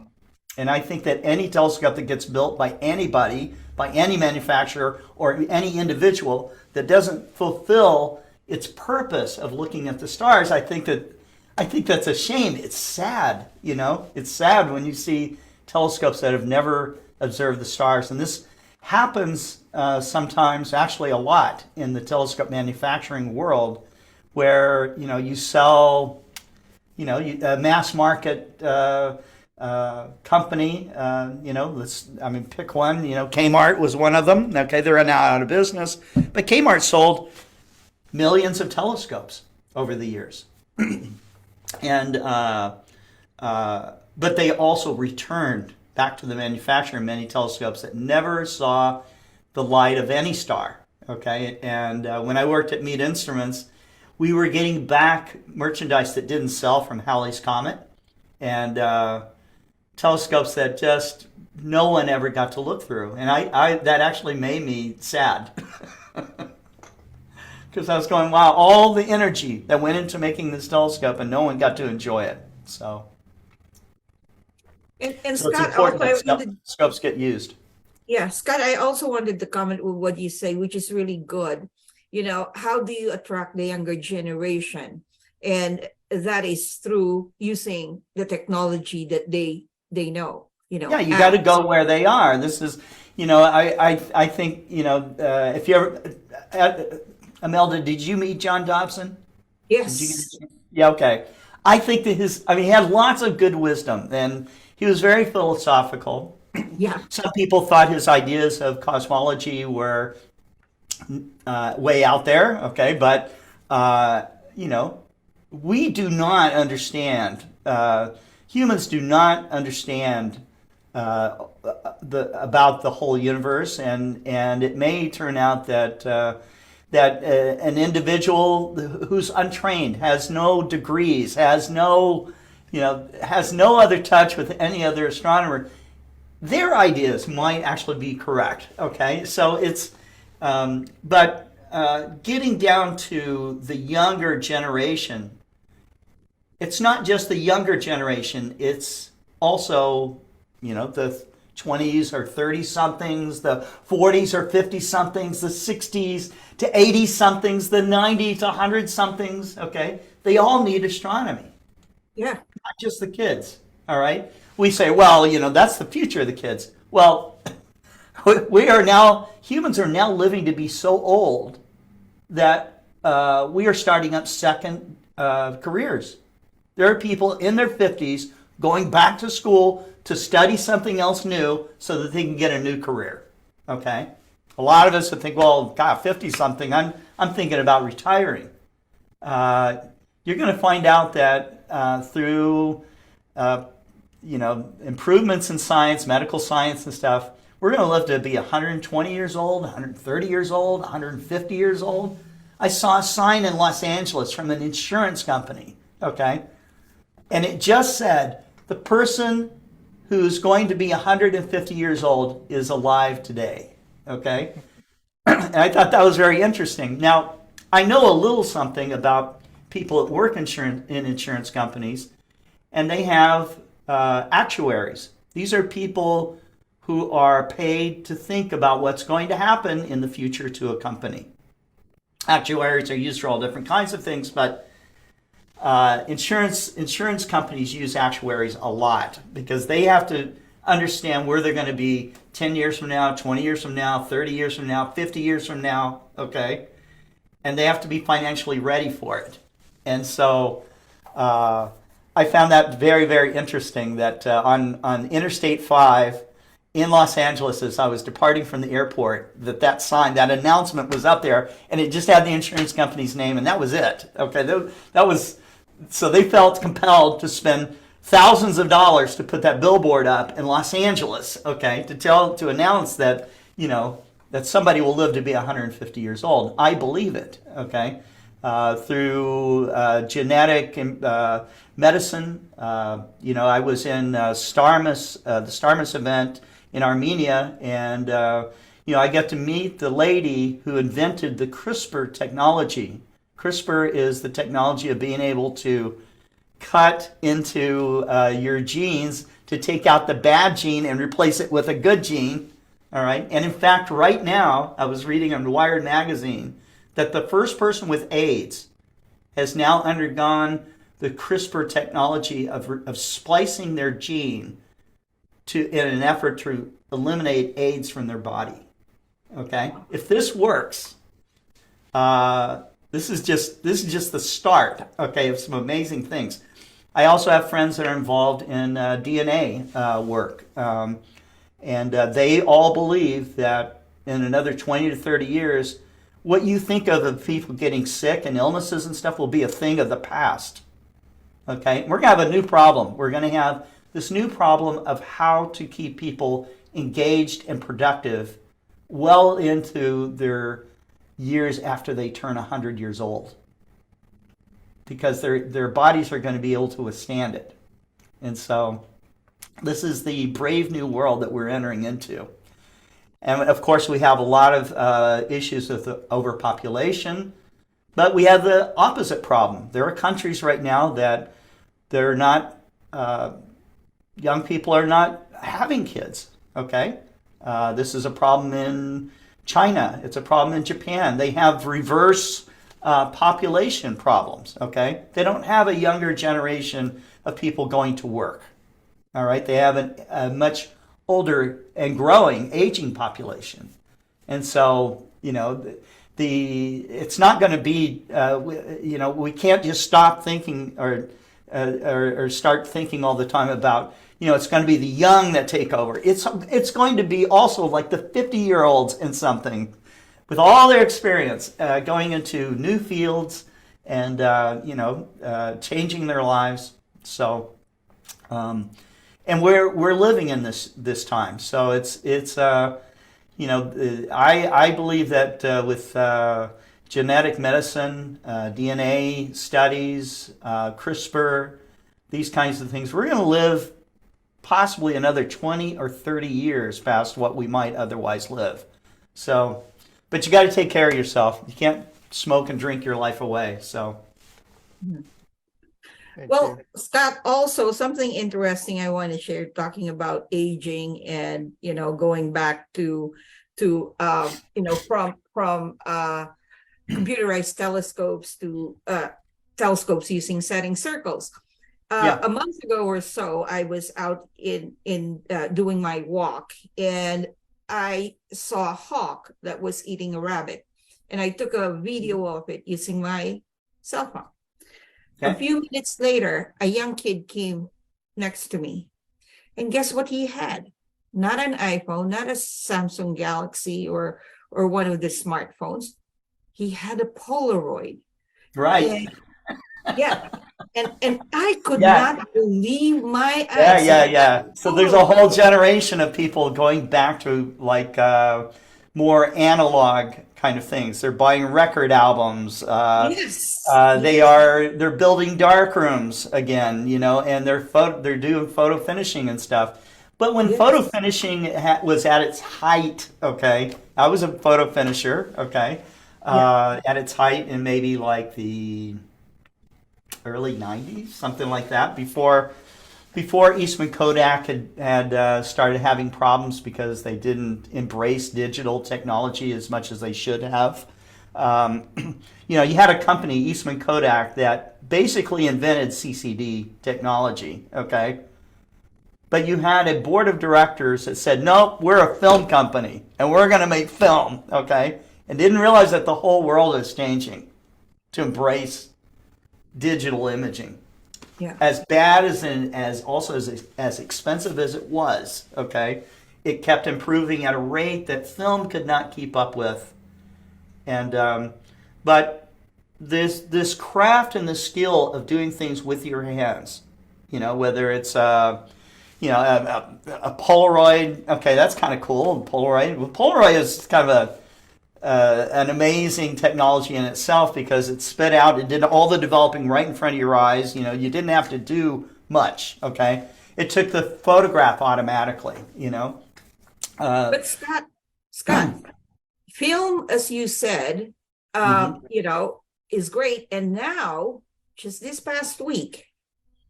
And I think that any telescope that gets built by anybody, by any manufacturer or any individual that doesn't fulfill its purpose of looking at the stars, I think that's a shame. It's sad, It's sad when you see telescopes that have never observed the stars, and this happens sometimes, actually a lot, in the telescope manufacturing world, where you sell, a mass market company, pick one, Kmart was one of them. Okay, they're now out of business, but Kmart sold millions of telescopes over the years. And but they also returned back to the manufacturer many telescopes that never saw the light of any star. Okay, and when I worked at Mead Instruments, we were getting back merchandise that didn't sell from Halley's Comet, and telescopes that just no one ever got to look through, and I that actually made me sad. Because I was going, wow, all the energy that went into making this telescope and no one got to enjoy it. So And it's Scott, important also, that scopes get used. yeah, Scott, I also wanted to comment with what you say, which is really good. How do you attract the younger generation? And that is through using the technology that they know. Yeah, you got to go where they are. This is, I think, if you ever, Imelda, did you meet John Dobson? Yes. Yeah, okay. I think that he had lots of good wisdom, and he was very philosophical. Yeah. Some people thought his ideas of cosmology were way out there, okay, but, we do not understand, humans do not understand about the whole universe, and it may turn out that an individual who's untrained, has no degrees, has no other touch with any other astronomer, their ideas might actually be correct. Okay, so it's but getting down to the younger generation, it's not just the younger generation, it's also the 20s or 30 somethings, the 40s or 50 somethings, the 60s to 80 somethings, the 90 to 100 somethings. Okay, they all need astronomy. Yeah. Not just the kids. All right, we say, well, that's the future of the kids. Well, humans are now living to be so old that we are starting up second careers. There are people in their 50s going back to school to study something else new so that they can get a new career. Okay. A lot of us would think, well, God, 50 something, I'm thinking about retiring. You're going to find out that through improvements in science, medical science and stuff, we're going to live to be 120 years old, 130 years old, 150 years old. I saw a sign in Los Angeles from an insurance company, okay? And it just said, the person who's going to be 150 years old is alive today, okay? And I thought that was very interesting. Now, I know a little something about people that work in insurance companies, and they have actuaries. These are people who are paid to think about what's going to happen in the future to a company. Actuaries are used for all different kinds of things, but insurance companies use actuaries a lot because they have to understand where they're going to be 10 years from now, 20 years from now, 30 years from now, 50 years from now, okay? And they have to be financially ready for it. And so I found that very, very interesting that on Interstate 5 in Los Angeles, as I was departing from the airport, that sign, that announcement was up there, and it just had the insurance company's name, and that was it. Okay, that was, so they felt compelled to spend thousands of dollars to put that billboard up in Los Angeles, okay, to announce that, that somebody will live to be 150 years old. I believe it, okay, through genetic medicine. I was in the Starmus event in Armenia, and I get to meet the lady who invented the CRISPR technology. CRISPR is the technology of being able to cut into your genes to take out the bad gene and replace it with a good gene. All right. And in fact, right now, I was reading on Wired magazine that the first person with AIDS has now undergone the CRISPR technology of splicing their gene in an effort to eliminate AIDS from their body. Okay. If this works, this is just the start, okay, of some amazing things. I also have friends that are involved in DNA work, and they all believe that in another 20 to 30 years, what you think of people getting sick and illnesses and stuff will be a thing of the past. Okay, we're going to have a new problem. We're going to have this new problem of how to keep people engaged and productive well into their years after they turn 100 years old, because their bodies are going to be able to withstand it. And so this is the brave new world that we're entering into. And of course, we have a lot of issues with the overpopulation, but we have the opposite problem. There are countries right now that they're not, young people are not having kids, okay? This is a problem in China. It's a problem in Japan. They have reverse population problems, okay? They don't have a younger generation of people going to work, all right? They have a much older and growing, aging population. And so, it's not going to be, we can't just stop thinking or start thinking all the time about, it's going to be the young that take over. It's going to be also like the 50-year-olds in something with all their experience going into new fields and, changing their lives. So, and we're living in this time. So it's I believe that with genetic medicine, DNA studies, CRISPR, these kinds of things, we're going to live possibly another 20 or 30 years past what we might otherwise live. So, but you got to take care of yourself. You can't smoke and drink your life away. So. Well, Scott, also something interesting I want to share, talking about aging and, going back to from computerized telescopes to telescopes using setting circles. A month ago or so, I was out in doing my walk, and I saw a hawk that was eating a rabbit, and I took a video of it using my cell phone. A few minutes later, a young kid came next to me, and guess what he had? not an iPhone, not a Samsung Galaxy or one of the smartphones. He had a Polaroid. Right. And yeah, and I could Yeah. not believe my Yeah, eyes. yeah, yeah. So there's a whole generation of people going back to like more analog kind of things. They're buying record albums. Yes, They're building dark rooms again, you know, and they're doing photo finishing and stuff. But when photo yes, finishing was at its height, okay, I was a photo finisher, okay, yeah, at its height in maybe like the early 90s, something like that, before Eastman Kodak had started having problems because they didn't embrace digital technology as much as they should have. Um, you know, you had a company, Eastman Kodak, that basically invented CCD technology, okay? But you had a board of directors that said, no, we're a film company and we're going to make film, okay? And didn't realize that the whole world is changing to embrace digital imaging. yeah. As bad as expensive as it was, okay, it kept improving at a rate that film could not keep up with. And but this craft and the skill of doing things with your hands, you know, whether it's a Polaroid, okay, that's kind of cool. Polaroid is kind of an amazing technology in itself because it spit out, it did all the developing right in front of your eyes. You know, you didn't have to do much, okay? It took the photograph automatically, you know? But Scott, film, as you said, Mhm. is great. And now, just this past week,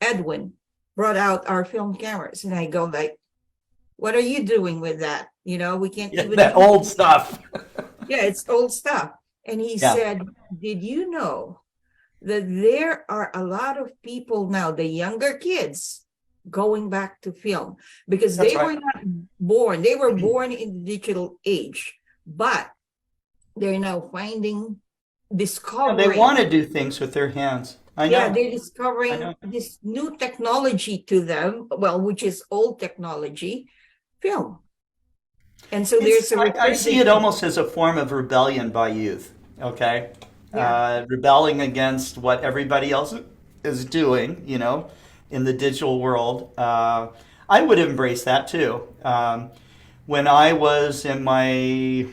Edwin brought out our film cameras, and I go like, "What are you doing with that? You know, we can't Yeah, even that use old it." stuff. Yeah, it's old stuff. And he Yeah, said, "Did you know that there are a lot of people now, the younger kids, going back to film because that's they right. were not born, they were born in the digital age, but they're now Yeah, they want discovering, to do things with their hands. I yeah, know. they're I discovering know. this new technology to them, well, which is old technology, film. And so there's a I see it resurgence. almost as a form of rebellion by youth, okay? Yeah. Rebelling against what everybody else is doing, you know, in the digital world. I would embrace that too. When I was in my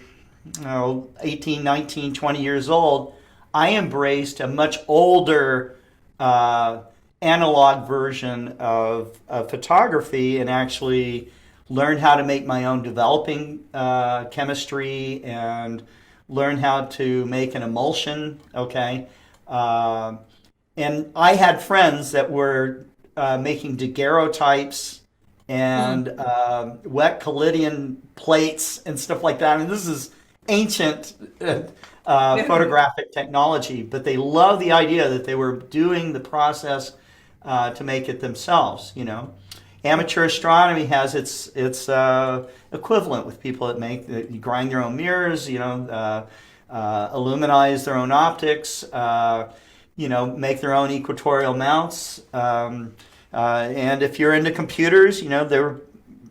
18, 19, 20 years old, I embraced a much older uh, analog version of photography and actually learned how to make my own developing chemistry and learn how to make an emulsion. Okay. Uh, and I had friends that were making daguerreotypes Mm. and wet collodion plates and stuff like that. And this is ancient photographic technology, but they love the idea that they were doing the process to make it themselves. You know, amateur astronomy has its equivalent with people that make grind their own mirrors. You know, illuminize their own optics. You know, make their own equatorial mounts. And if you're into computers, you know,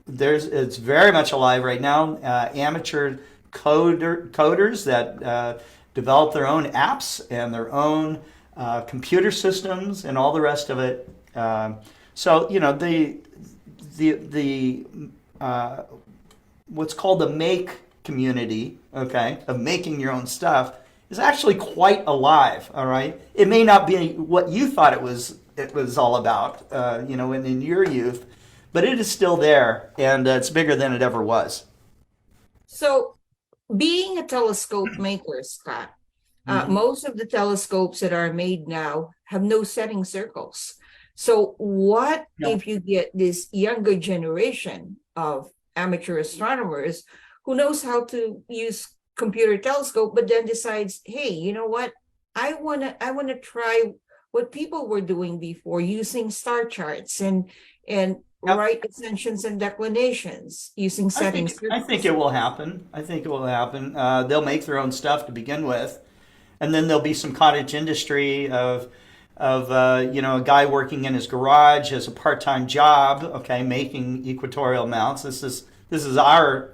there's it's very much alive right now. Amateur coders that develop their own apps and their own computer systems and all the rest of it. So you know the what's called the make community, okay, of making your own stuff is actually quite alive. All right, it may not be what you thought it was all about, you know, in your youth, but it is still there, and it's bigger than it ever was. So being a telescope maker, Scott, Hmm. most of the telescopes that are made now have no setting circles. So what No. if you get this younger generation of amateur astronomers who knows how to use computer telescope, but then decides, hey, you know what? I wanna try what people were doing before using star charts and Yep. write ascensions and declinations using setting I think circles. it will happen. I think it will happen. They'll make their own stuff to begin with, and then there'll be some cottage industry of you know, a guy working in his garage as a part-time job, okay, making equatorial mounts. this is our,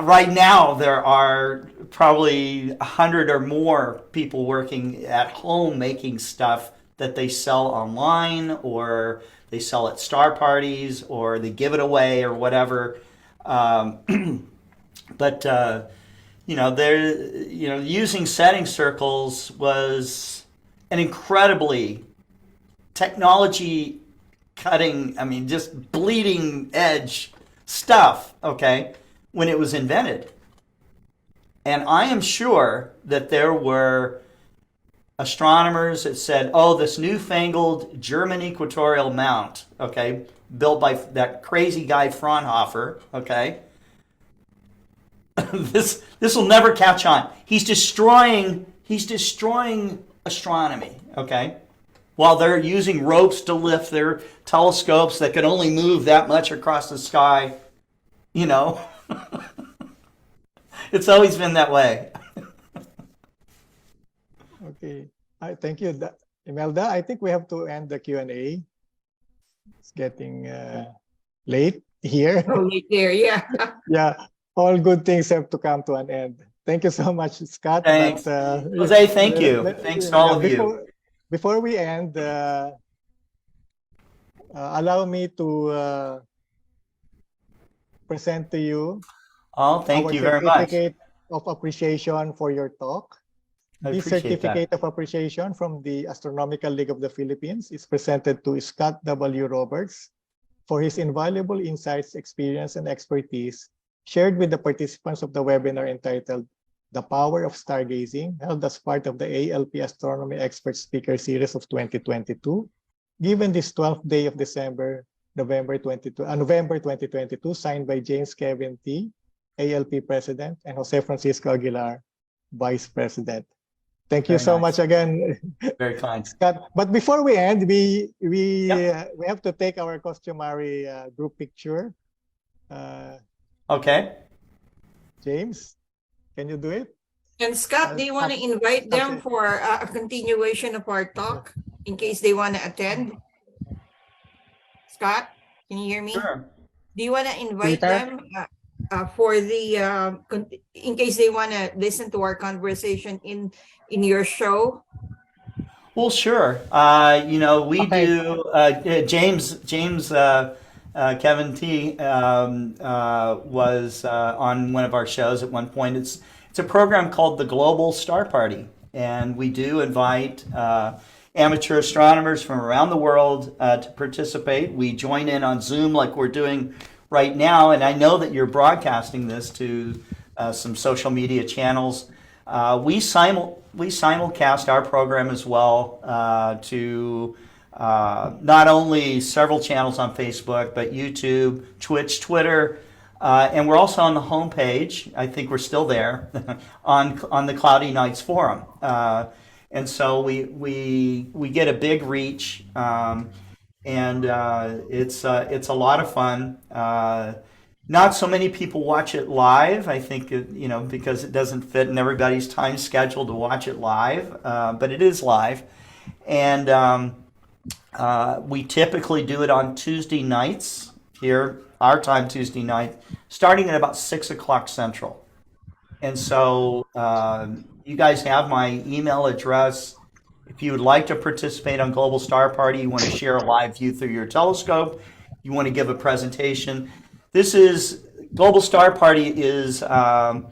right now there are probably 100 or more people working at home making stuff that they sell online, or they sell at star parties, or they give it away or whatever. But using setting circles was an incredibly technology cutting, I mean, just bleeding edge stuff, okay, when it was invented. And I am sure that there were astronomers that said, oh, this newfangled German equatorial mount, okay, built by that crazy guy Fraunhofer, okay, this will never catch on. He's destroying astronomy, okay? While they're using ropes to lift their telescopes that can only move that much across the sky, It's always been that way. Okay. Thank you, Imelda. I think we have to end the Q&A. It's getting late here. Oh, late there, yeah. Yeah, all good things have to come to an end. Thank you so much, Scott. Thanks. But, Jose, thank you. Thanks to all of you. Before we end, allow me to present to you Thank our you very much. certificate of appreciation for your talk. I This appreciate certificate that. of appreciation from the Astronomical League of the Philippines is presented to Scott W. Roberts for his invaluable insights, experience, and expertise shared with the participants of the webinar entitled The Power of Stargazing, held as part of the ALP Astronomy Expert Speaker Series of 2022, given this 12th day of November 2022, signed by James Kevin T., ALP President, and Jose Francisco Aguilar, Vice President. Thank you Very so nice. much again, Very kind. Scott. But before we end, we have to take our customary group picture. Okay. James, can you do it? And Scott, do you want to invite them for a continuation of our talk in case they want to attend? Scott, can you hear me? Sure. Do you want to invite Peter? them for the in case they want to listen to our conversation in your show? Well, sure. We Okay. do. James Kevin T. Was on one of our shows at one point. It's a program called the Global Star Party, and we do invite amateur astronomers from around the world to participate. We join in on Zoom like we're doing right now, and I know that you're broadcasting this to some social media channels. We simulcast our program as well to not only several channels on Facebook, but YouTube, Twitch, Twitter, and we're also on the homepage. I think we're still there on the Cloudy Nights forum, and so we get a big reach, and it's a lot of fun. Not so many people watch it live. I think because it doesn't fit in everybody's time schedule to watch it live, but it is live, and we typically do it on Tuesday nights here, our time Tuesday night, starting at about 6 o'clock Central. And so you guys have my email address. If you would like to participate on Global Star Party, you want to share a live view through your telescope, you want to give a presentation. Global Star Party is a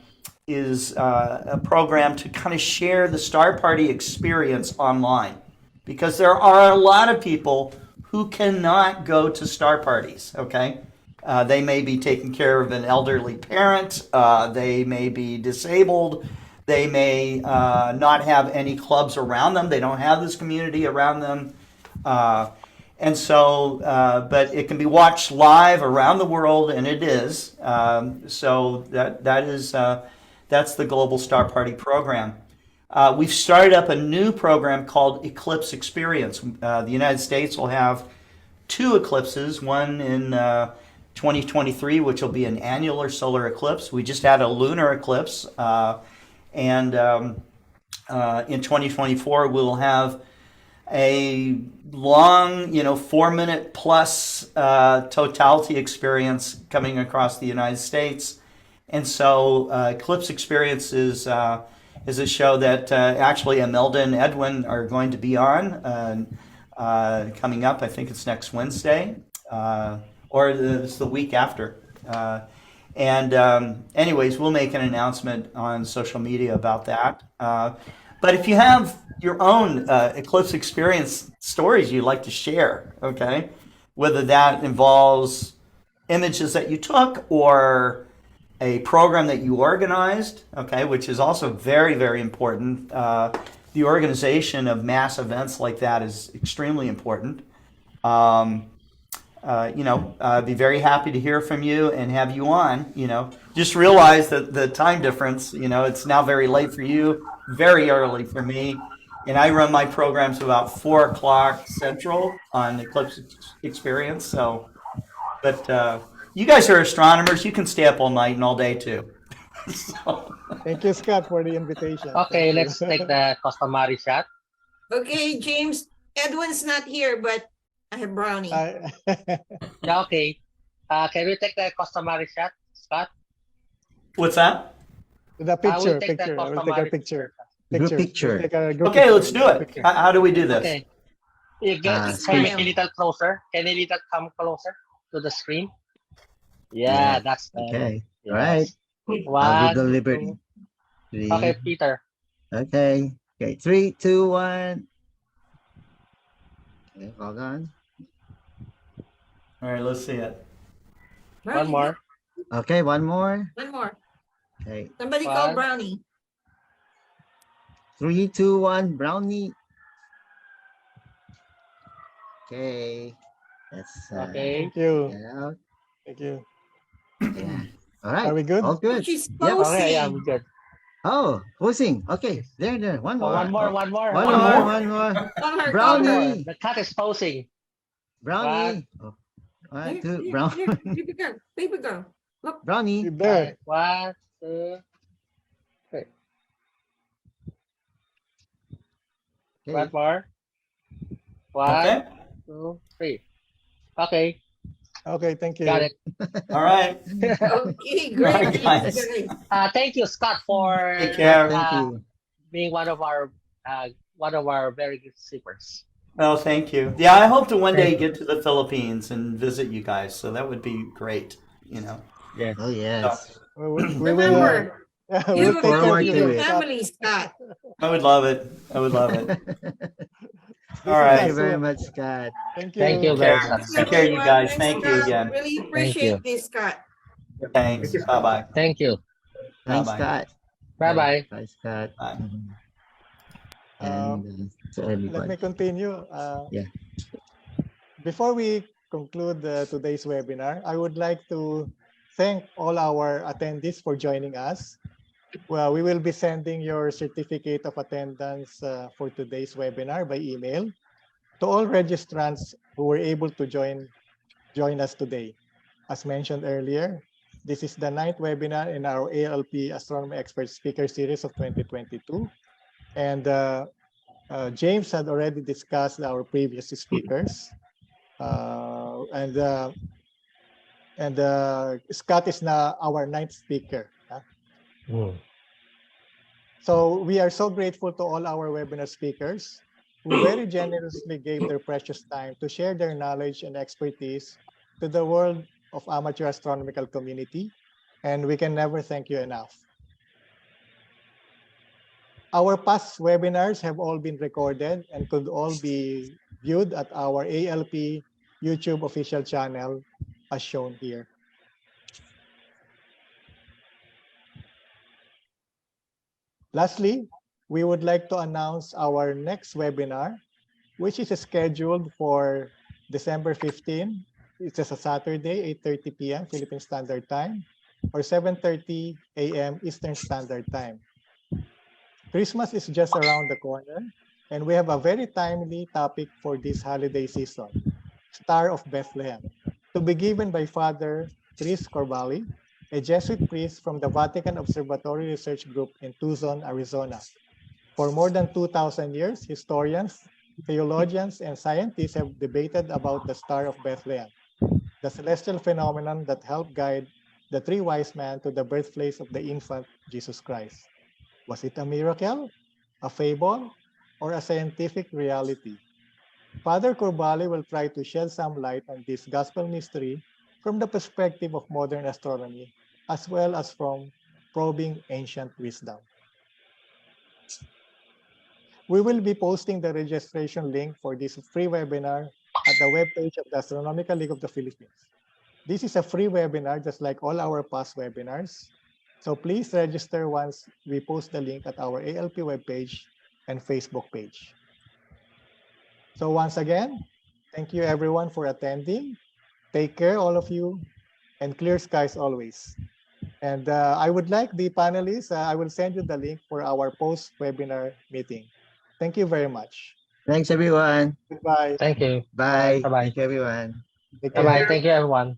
program to kind of share the Star Party experience online, because there are a lot of people who cannot go to star parties, okay? They may be taking care of an elderly parent, they may be disabled, they may not have any clubs around them, they don't have this community around them. And so, but it can be watched live around the world, and it is. So that's the Global Star Party program. We've started up a new program called Eclipse Experience. The United States will have 2 eclipses, one in 2023, which will be an annular solar eclipse. We just had a lunar eclipse. And in 2024, we'll have a long, 4-minute plus totality experience coming across the United States. And so Eclipse Experience is a show that actually Imelda and Edwin are going to be on coming up. I think it's next Wednesday or it's the week after. Anyways, we'll make an announcement on social media about that. But if you have your own Eclipse Experience stories you'd like to share, okay, whether that involves images that you took or a program that you organized, okay, which is also very, very important. The organization of mass events like that is extremely important. I'd be very happy to hear from you and have you on. Just realize that the time difference, it's now very late for you, very early for me. And I run my programs about 4 o'clock Central on Eclipse Experience. So, but you guys are astronomers. You can stay up all night and all day too. So, Thank you, Scott, for the invitation. Okay, Thank you. let's take the customary shot. Okay, James. Edwin's not here, but I have Brownie. Yeah, okay. Can we take the customary shot, Scott? what's that? The picture, take the picture. I will take our customary picture. Group picture. We'll take our group Okay, picture. let's do it. Picture. How do we do this? Okay. You get Screen. a little closer. Can you little come closer to the screen? Yeah, that's better. Okay. Yes. All right. I'll One, be the liberty. two. Three. Okay, Peter. Okay. Okay. 3, 2, 1. Okay. Hold on. All right, let's see it. Brownie, One more. Okay. One more. One more. Okay. Somebody call One. Brownie. 3, 2, 1. Brownie. Okay. That's Okay. Thank you. get out. Thank you. Yeah. All right. Are we good? All good. She's Yep. posing. Okay, I'm good. Oh, posing. Okay. There. One Oh, more. one more. One One more. more. One more. Call her, Brownie. call One her. more. The cat is posing. Brownie. Oh. Here, 1, 2. here, Brownie. here, baby girl, baby girl. Look, Brownie. There. One, two. Okay. One more. One, Okay. 2, 3. Okay, Okay, thank you. got it. All right. okay, Right, great. guys. Great. Thank you, Scott, for Take care. Thank you. being one of our very good sleepers. Oh, thank you. Yeah, I hope to one day get to the Philippines and visit you guys. So that would be great. Yes. Oh, yes. We will, Remember, we you will have take care a of forward you. to beautiful it. family, Scott. I would love it. I would love it. All Thank right. you very much, Scott. Thank you. Thank you Take very care. much. Take care, you Everyone, guys. thanks, Thank you Scott. again. Really you. appreciate this, Scott. Thanks. Bye-bye. Thank you. Thanks, Bye-bye. Scott. Bye-bye. Bye, Scott. Bye. And to Let me everybody. continue. Yeah. Before we conclude today's webinar, I would like to thank all our attendees for joining us. Well, we will be sending your certificate of attendance for today's webinar by email to all registrants who were able to join us today. As mentioned earlier, this is the 9th webinar in our ALP Astronomy Expert Speaker Series of 2022. And James had already discussed our previous speakers. And Scott is now our 9th speaker. So we are so grateful to all our webinar speakers who very generously gave their precious time to share their knowledge and expertise to the world of amateur astronomical community, and we can never thank you enough. Our past webinars have all been recorded and could all be viewed at our ALP YouTube official channel as shown here. Lastly, we would like to announce our next webinar, which is scheduled for December 15. It's a Saturday, 8:30 p.m. Philippine Standard Time, or 7:30 a.m. Eastern Standard Time. Christmas is just around the corner, and we have a very timely topic for this holiday season, Star of Bethlehem, to be given by Father Chris Corbali, a Jesuit priest from the Vatican Observatory Research Group in Tucson, Arizona. For more than 2,000 years, historians theologians and scientists have debated about the Star of Bethlehem, the celestial phenomenon that helped guide the three wise men to the birthplace of the infant Jesus Christ. Was it a miracle, a fable, or a scientific reality? Father Corbali will try to shed some light on this gospel mystery from the perspective of modern astronomy, as well as from probing ancient wisdom. We will be posting the registration link for this free webinar at the webpage of the Astronomical League of the Philippines. This is a free webinar, just like all our past webinars. So please register once we post the link at our ALP webpage and Facebook page. So once again, thank you everyone for attending. Take care, all of you, and clear skies always. And I would like the panelists, I will send you the link for our post-webinar meeting. Thank you very much. Thanks, everyone. Goodbye. Thank you. Bye. Bye-bye. Thank you, everyone. Take Bye-bye. care. Thank you, everyone.